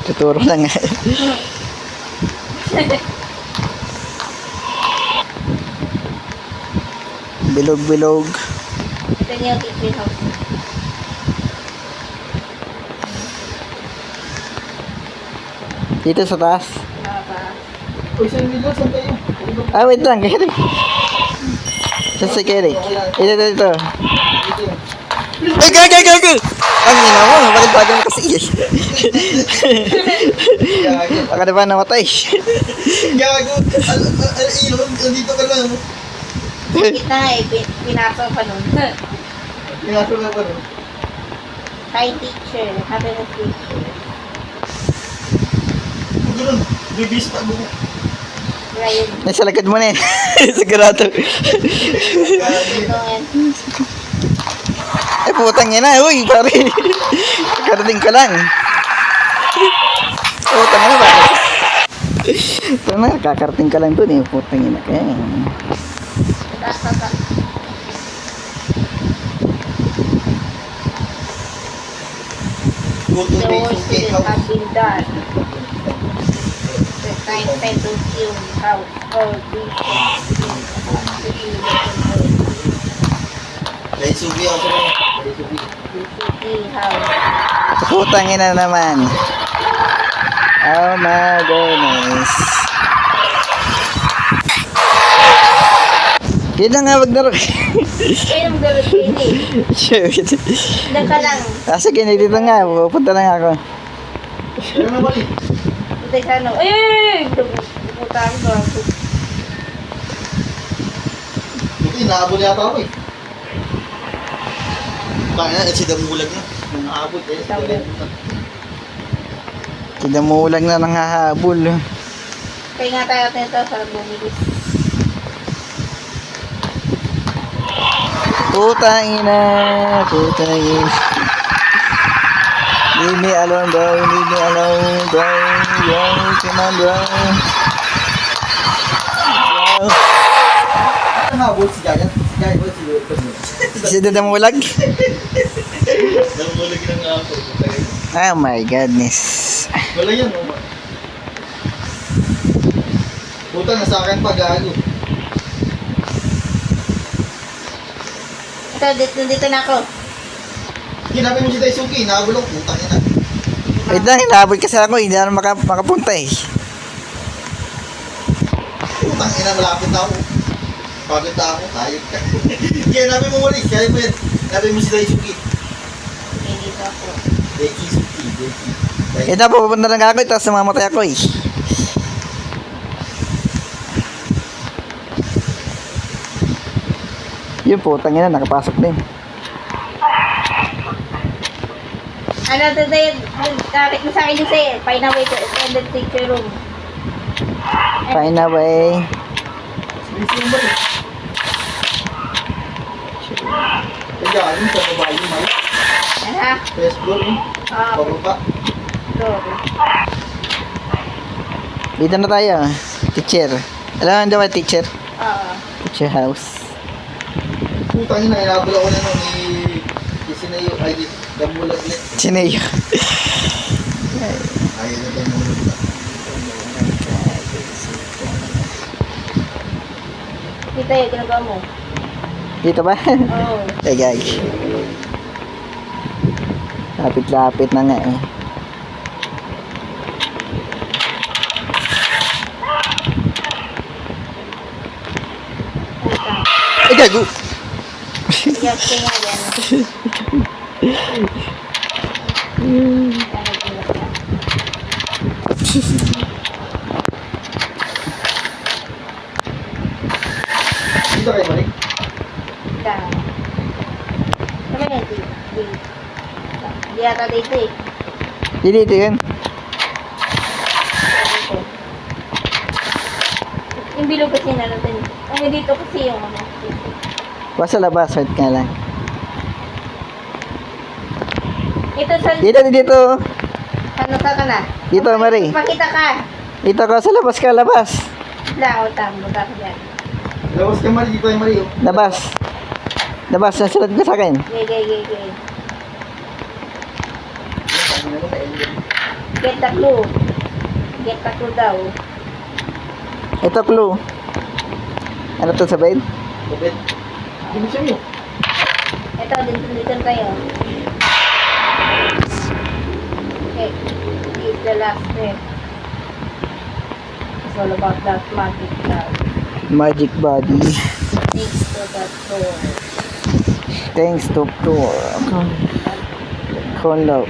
Tuturo na nga. Bilog-bilog. Ito niya yung teaching house. Dito sa taas. Uy, saan nila? Saan tayo? Ah, wait lang. Kaya sa Keri. Ito. Ay, gago! Ang ina mo, bakit mo kasi eh. Baka na ba namatay? Gago! Ilon, dito ka lang. Kita nga eh, pinasok pa nun. Pinasok na ba? Hi teacher, happy na teacher. Ganun, bibis pa mo. Ryan, Nasa likod mo na eh. Sigurado. ito yan. Ay, putang ina. Uy, pare. Karating ka lang. Putang ina ba? Ito na, kakarating ka lang dun eh. Putang ina ka eh. Tata. Go to The basic worst cake student has house. been done. The time spent to film house or Dahil subi ako sa house. Putang ina naman. Oh my goodness. Yun na nga, wag na rin. Kaya yung gawin hindi. Shit. Diyan ka lang. Ah, sige, dito nga. Pupunta na nga ako. Ano na ba eh? Ito sa ano. Eh! Butang ko. Buti, nahabol yata ako eh. Kaya na, si Damulag na. Nung nahabol eh. Kinamulang na nanghahabol. Kaya nga tayo nito sa bumilis. Putang ina. Putang ina. Leave me alone, bro. Leave me alone, bro. Yo, come on, bro. Bro. Nahabol si Gagan. Si Gagan ba si Si Dadamulag? Damulag na nga ako. Oh my goodness. Wala yan, oh. Puta, nasa akin pa, gago. Ito, dito na ako. Hinapin mo si Daisuke, nahabol ako, putang ina. Wait lang, hinabol kasi ako. Hindi na makapunta eh. Putang ina, malapit na ako. Pagod na ako, kayod ka. Kaya hinapin mo muli, kaya mo yan. Hinapin mo si Daisuke. Okay, dito ako. Daisuke. Eh na, pupunta na nga ako. Tapos namamatay ako eh. Yun, putang ina. Nakapasok din. Ano to tayo? Kapit mo sa akin yung sale. Find a way to attend the teacher room. Find a way. Bilis yung balik. Kaya galing sa babae yung mic. Aha. First floor, eh. Ah, Pababa. sorry. Dito na tayo. Teacher. Alam mo ba teacher? Oo. Teacher house. Putang ina, hinabol ako na nun ni Sinayo. Ay, di, Damulag ulit. Sineyo. Ayaw na Damulag ulit. Dito yung ginagawa mo. Dito ba? Oo. Eh, gag. Lapit-lapit na nga eh. Eh, gago! Yes, kaya yan. Dito kayo, Marik. Ano yan? Di yata dito eh. Dito yun. Dito. Yung bilog kasi na natin. Ano dito kasi yung ano. Basta labas, wait nga lang. Ito sa... Dito. Ano ka na? Dito, Marie. Pakita ka. Dito ka, sa labas ka, labas. Lang, utang. Buta ka dyan. Labas ka, Marik. Dito kayo, Marik. Labas. Labas, nasunod ka sa akin. Gay. Ano mo na-ending? Get the clue. Get the clue daw. Ito clue. Ano to sabihin? Kapit. Bilisan mo. Ito, dito tayo. Okay. This is the last step. It's all about that magic cloud. Magic body. Thanks to that door. Thanks to door. Conlock.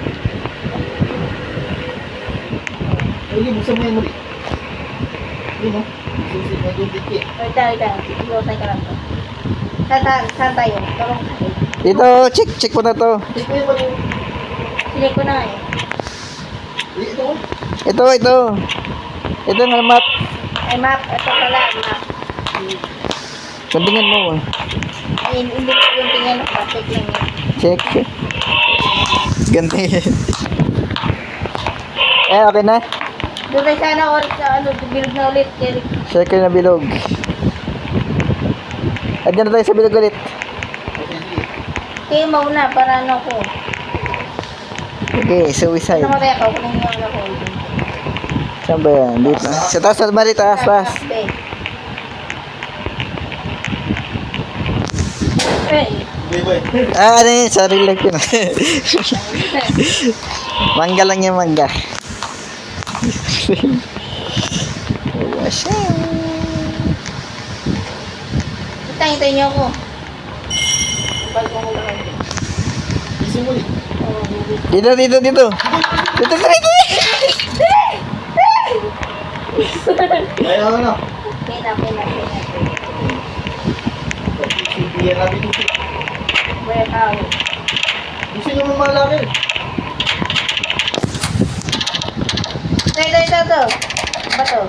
Ay, buksan mo yan muli. Yun, no? Susi, nag-dupit ka eh. Wait, iwasan ka lang to. Saan tayo? Tarong tayo. Dito, check mo na to. Check mo yung mali. Sinig ko na eh. Ito. Ito. Ito nga map. Ay, map. Ito pala, map. Sandingan mo. Ay, hindi ko yung tingnan ko. Check lang yun. Check. Ganti. Okay na. Doon tayo sana ulit sa bilog na ulit. Eric. Check ko na bilog. Andyan na tayo sa bilog ulit. Okay, sige. Okay, mauna para ano ko. Okay, suicide. Namatay ako. Kunin yung ano ko. Saan ba yan? Dito. Sa taas na mali, taas. Okay. Hey. Boy. Ano yun? Sa real life yun. Mangga lang yung mangga. Hintayin niyo ako. Bago ko lang. Bilisan mo ulit. Dito. Dito. Ayaw na. Pina. Sige, nabi dupit. Where how? Bilisan nyo mga malaki. Ito. Ba to?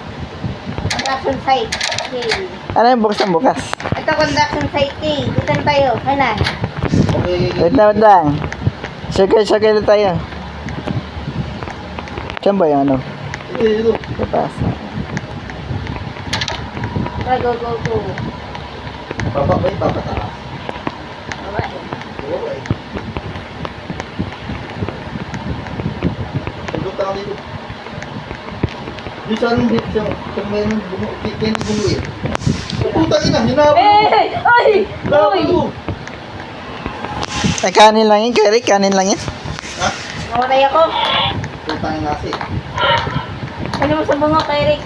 Conduction site. Okay. Ano yung bukas? Ito conduction site. Okay. Dito na tayo. Kailan? Okay. Wait lang. Circle na tayo. Saan ba yung ano? Ito. Sa taas. Go. Papakbay, papataas. Bye. Oo, eh. Pagod ako dito. Yung sa anong bit siya, kung may anong bumuin. Putang ina, hinabot mo. Ay! Hinabot mo. Ay, kanin lang yun, Kerry. Kanin lang yun. Ha? Namatay ako. Putang ina kasi. Ano mo sa bunga kay Rick?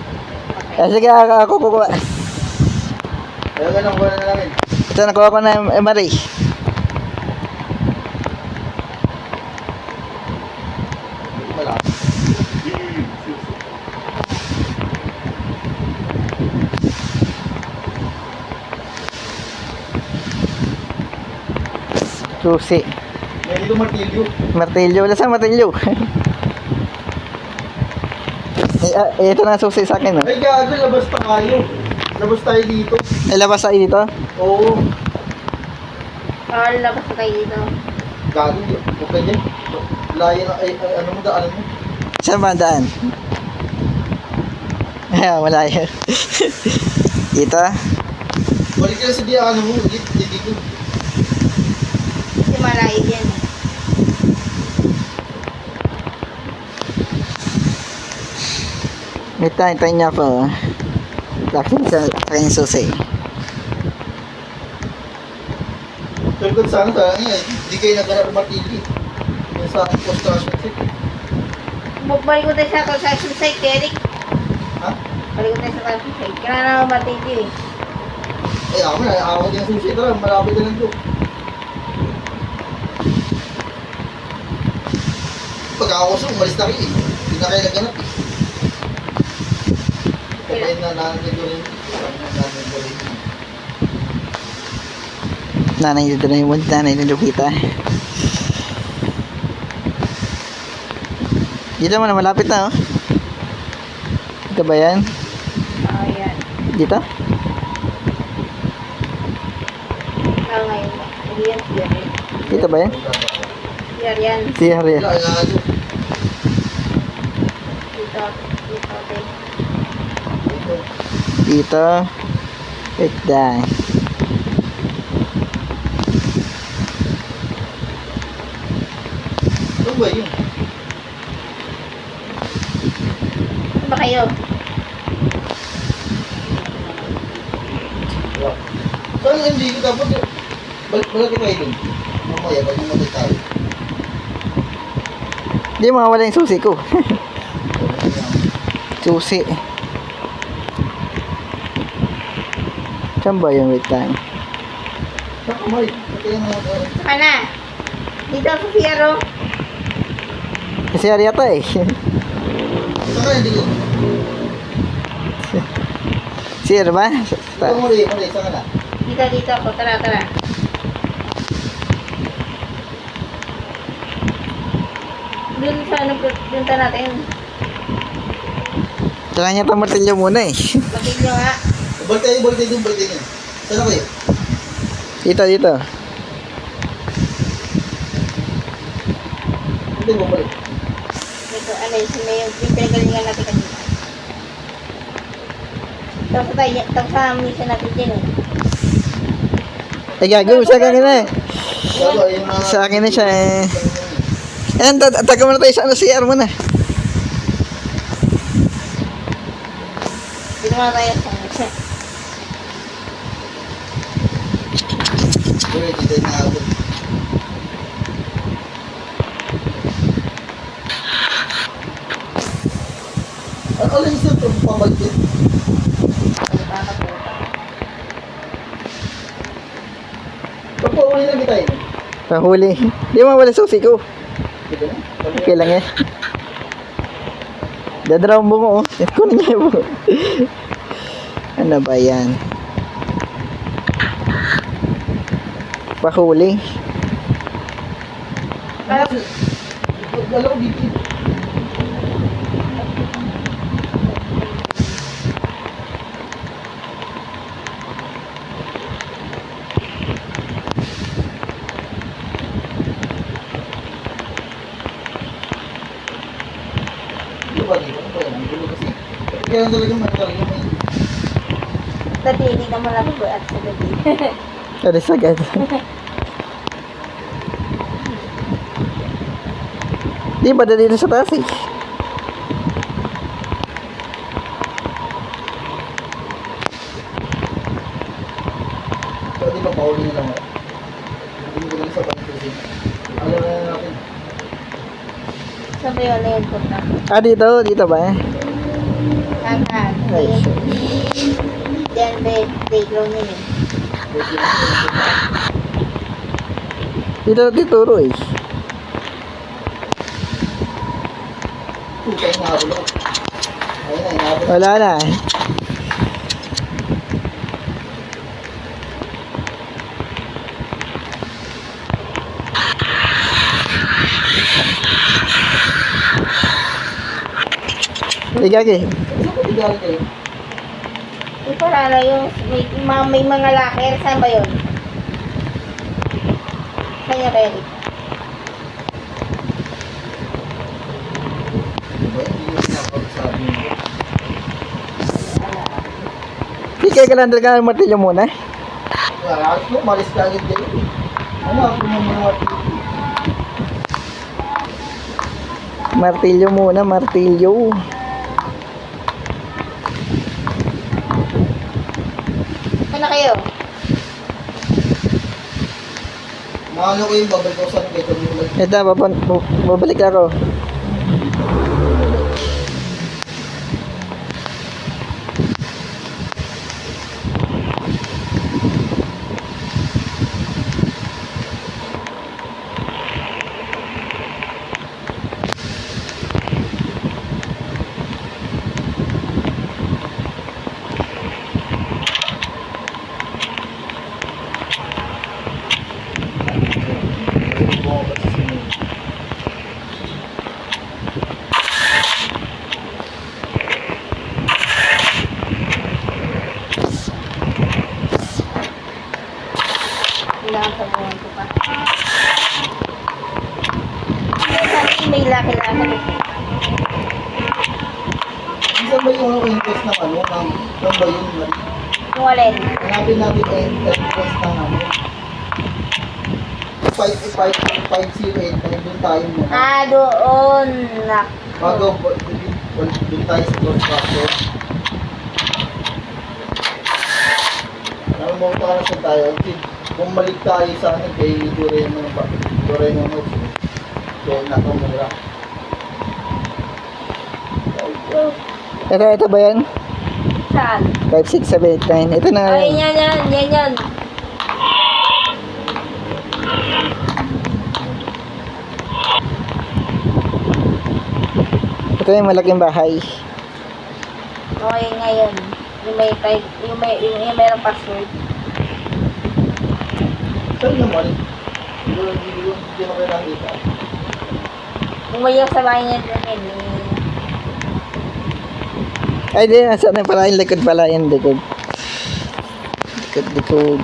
Sige, ako kukuha. Ayaw ka nang wala na namin. Ito, nakuha ko na yung MRA. Malapit. Susi. May dito martilyo. Martilyo. Wala sa martilyo. Ito na ang susi sa akin. Ay gago, labas pa kayo. Labas tayo dito. Ilabas tayo dito. Oo. Labas na kayo dito. Gago, huwag ka dyan. Layo na, ano mo daanan mo? Saan ba ang daan? Malayo. Dito. Balik ka na sa ano mo, dito. Kasi malayo yan. May tayo niya ako. Laki sa aking susi. Pero kung sana hindi kayo naghanap ng martilyo. Yung sa construction site. Balik ko tayo sa construction site, Eric. Ha? Balik ko tayo sa construction site. Kailangan ako matindi eh. Eh ako na, ako din ang susi. Tara, malapit na lang doon. Pag ako gusto, umalis na kayo eh. Hindi na kayo naghanap eh. Kaya na natin ko rin. Nanay dito na yung nanay ni Lupita. Dito mo na, malapit na oh. Dito ba yan? Yan. Dito? Ngayon. Hindi yan siya. Dito ba yan? Yan. Siya rin. Wala, ano. Dito. Okay. Dito. Wait down. Ano ba yun? ba kayo? So, hindi ko dapat balik kayo dun. Mamaya, balik naman tayo. Hindi mawala yung susi ko. Susi. Saan ba yung wait time? Saka, Mari, pati yung mga Saka na. Dito sa Fiero. Kasi ari yata eh. Saka, hindi ko. Sir ba? Mari, saka na. Dito ako. Tara. Dun sa ano, punta natin. Kailangan niya itong martilyo muna eh. Matilyo nga. Balik tayo dun. Saan kayo? Dito. Hindi mo balik. Dito, ano yung pinagalingan natin kanina. Tapos sa mission natin din eh. Ay gago, sa akin na eh. Saka, yung mga... Sa akin na siya eh. Ayan, taga mo na tayo sa ano, CR mo na. Dito muna tayo sa mission. Dito yung nakabot. Alin sa ito? Pabalik yun. Pagpawali lang kita yun. Pahuli. Di mawala susi ko. Dito na. Okay lang eh. Dadaraw mo mo oh. Kunin niya mo. Ano ba yan? Pahuli. Dalaw dito. Kaya talaga may Dati hindi naman lang po at sa gabi. Kali sagad. Di ba dali na sa taas eh? Pwede ba pauli na lang? Hindi ko lang sa pagkasin. Alam na natin. Saan ba yun na yun po na? Ah, dito ba eh? Kakan. Ay, Diyan playground yun eh. dito Roy. Puta yung nabulok. Ayun na, inabot. Wala na eh. Igagi. Saan ko bigaling kayo? Yung para na yung may mga locker. Saan ba yun? Saan niya kaya dito? Diba? Hindi yung pinakasabi mo. Di kaya kalandal ka ng martilyo muna. Alas mo, malis ka agad kayo. Ano, ako mo mga Martilyo muna, martilyo. Saan na kayo? Maano ko yung babalik ko saan kayo tumulad. Ito, babalik ako. Kailangan sa buwan ko pa. Saan may locker na Saan ba yung request ng ano? Saan ba yung yung alin? hanapin natin yung request ng ano? 508, doon tayo muna. Doon. Bago, Doon tayo sa construction. Alam mo para sa tayo, bumalik tayo sa ano kay Doreno Notes. Kaya nakamura. Ito ba yan? Saan? 5, 6, 7, 8, 9. Ito na. Ay, yan. Ito yung malaking bahay. Okay, ngayon. Yung mayroong password. Saan naman? Hindi mo kayo nakita. Umayaw sa bahay niya din Ay, di. Nasa na pala yung likod pala. Yung likod. Likod.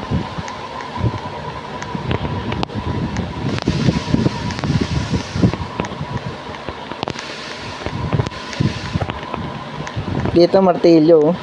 Dito martilyo.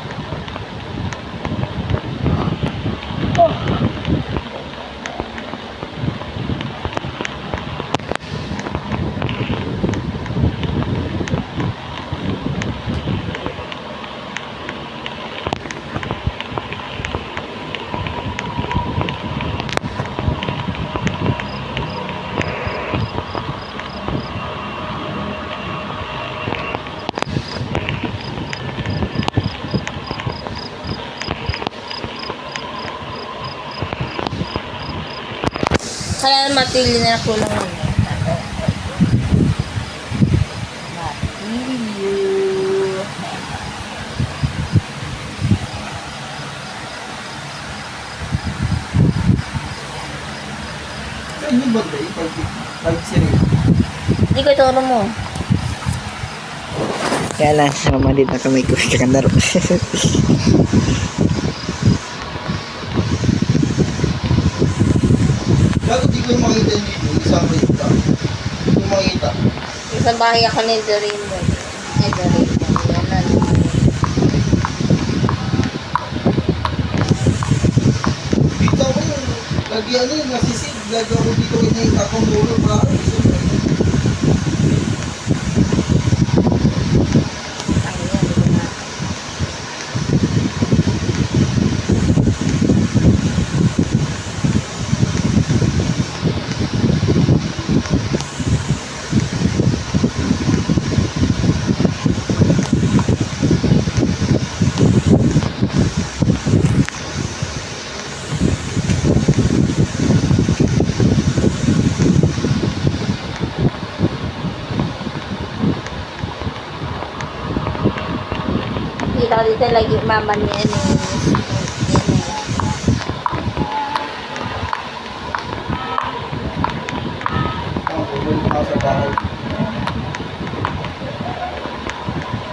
Kaya matili na kulang mo. Matilyo. Saan yung banda yung pag-sinig? Hindi ko ituro mo. Kaya lang, sama dito na kami kakandaro. Gago di ko yung makita yung video, isang makita. Yung makita. Isang bahay ako ni Doreen. Dito ako yung, lagi ano yung nasisig, lagi ako dito yung kakumuro pa. Dito ko dito lagi mama niya Ang pumunta ako sa bahay.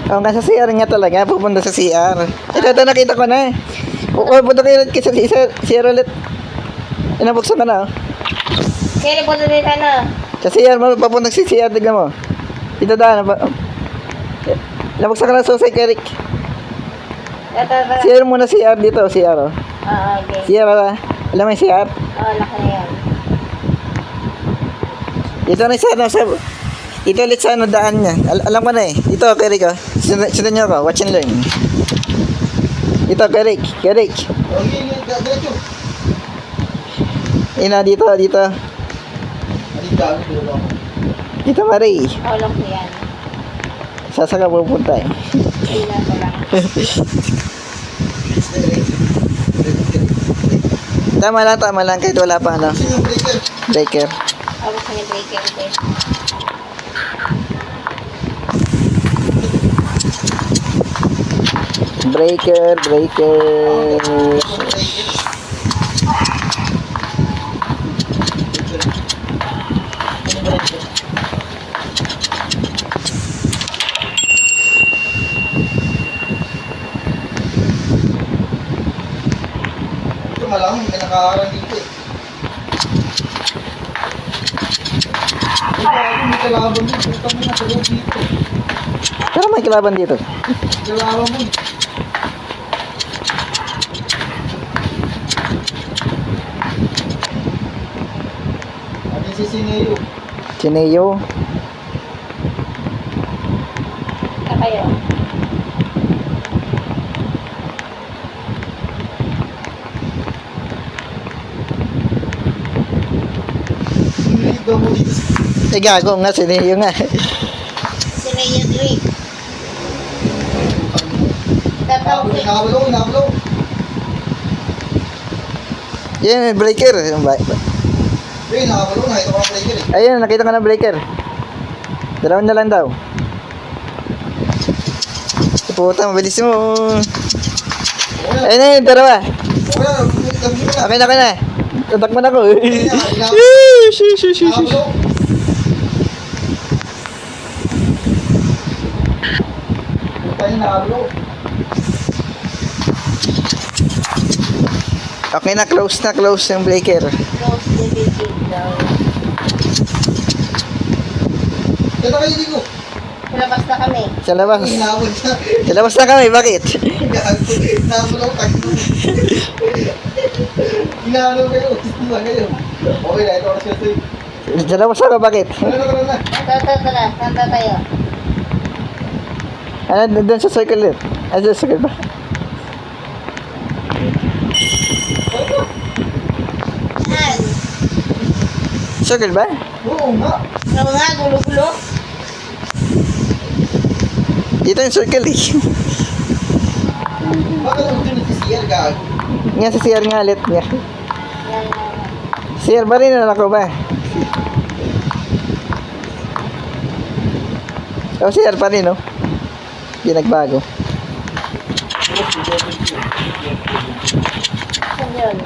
Oo nga, sa CR nga talaga. Pupunta sa CR. Ito, nakita ko na. Punta kayo ulit sa CR ulit. Inabuksan ka na, oh. Kaya po na dito na. Sa CR, papunta sa CR, tignan mo. Dito daan. Inabuksan ka na sa susay, Eric. Ito. CR muna, CR dito, CR, oh. Okay. CR, ah. Alam mo yung CR? Laki na yan. Dito na sa dito ulit sa ano, daan niya. Alam ko na eh. Dito, Eric, oh. Sundan niyo ako. Watch and learn. Dito, Eric. Oh, yun, diretso. Ina, dito. Halika, dulo ako. Dito, Marie. Laki yan. Saan ka pupunta eh? Tingnan ko lang. Tama lang. Kahit wala pa ano. Sino yung breaker? Breaker. Ako sa breaker din. Breaker. Ito malamang may nakakaroon dito eh. May kalaban mo. Punta mo na sa loob dito. Pero may kalaban dito. Kalaban mo. Ano si Sineo? Chineo. Kaya kayo. Hindi daw mo dito. Eh, gago nga, siniyo nga. Sinaya Drake. Tatawag ko. Nakabulong. Yan, breaker. Hey, nakabulong. Nakita ko ang breaker eh. Ayun, nakita ko na breaker. Dalawan na lang daw. Puta, mabilis mo. Ayun na yun, dalawa. Okay na. Tatakman ako. Nakabulong. Tayo nakabulong. Okay na, close yung breaker. Close the video daw. Kaya kayo dito. Labas na kami. Sa labas. Hinabol siya. Sa labas na kami, bakit? Nakabulong tayo. Hinabol kayo. Istiwa kayo. Okay na, ito oras kasi. Sa labas ako, bakit? Ano na. Tara. Santa tayo. Ano, doon sa circle din. Sa circle ba? Saan? Circle ba? Oo nga. Ano nga, gulo-gulo? Dito yung circle eh. Bakit ang dito si CR gago? Nga sa CR nga ulit nga. Yan. CR ba rin na ako ba? O CR pa rin no? Hindi nagbago. Saan yun?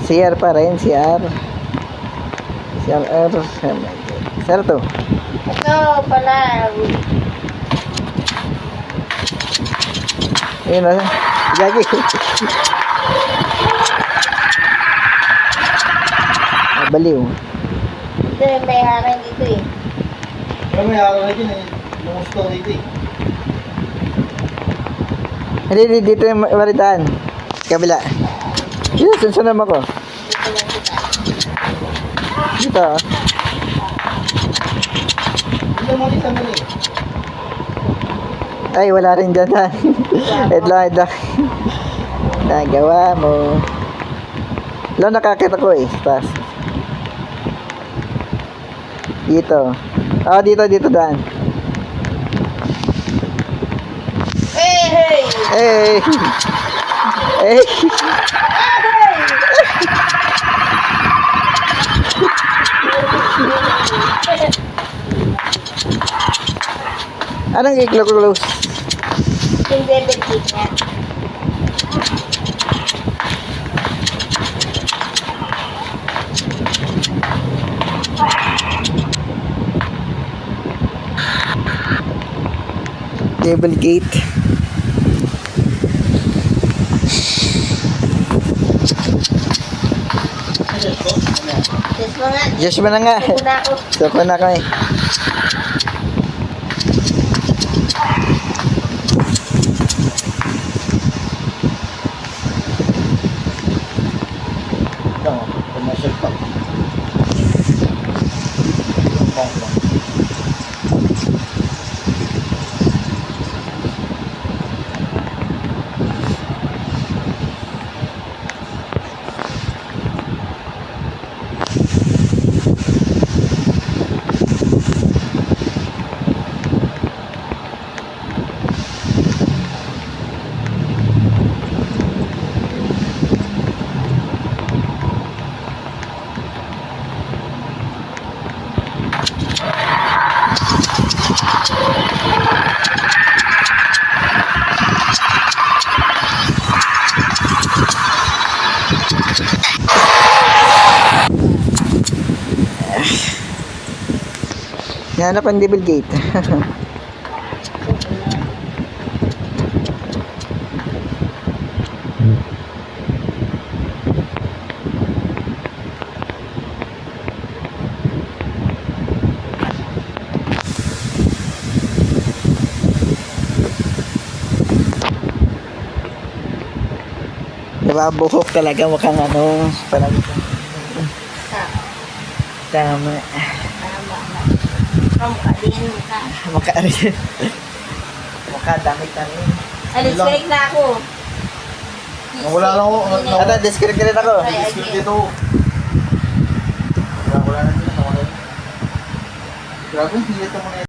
CR pa rin, CR. CR to. Ito pala. Ayun na. Gagi. Baliw. Ito yung may harin dito eh. Pero may araw na dyan eh. Yung gusto dito eh. Hindi, dito yung maritaan. Kabila. Dito, sunsunod ako. Dito lang kita. Dito ah. Hindi mo isa mo eh. Ay, wala rin dyan ha. Headlock. Nagawa mo. Lo, nakakita ko eh. Taas. Dito. Ah, dito daan. Hey! Eh. Eh. Anong i-close? Yung debit kit niya. Table gate. Yes mo nga. Diyos mo na nga. Una ako. Soko na kami. Ito, commercial pa. Nahanap ang devil gate. Diba, buhok talaga mukhang ano, parang tama. Tama. Kamukha din mukha. Mukha rin. Mukha, damit. Alis break na ako. Wala lang ako. Ata, disconnect rin ako. Disconnect dito. Wala na din. Grabe, hilit mo na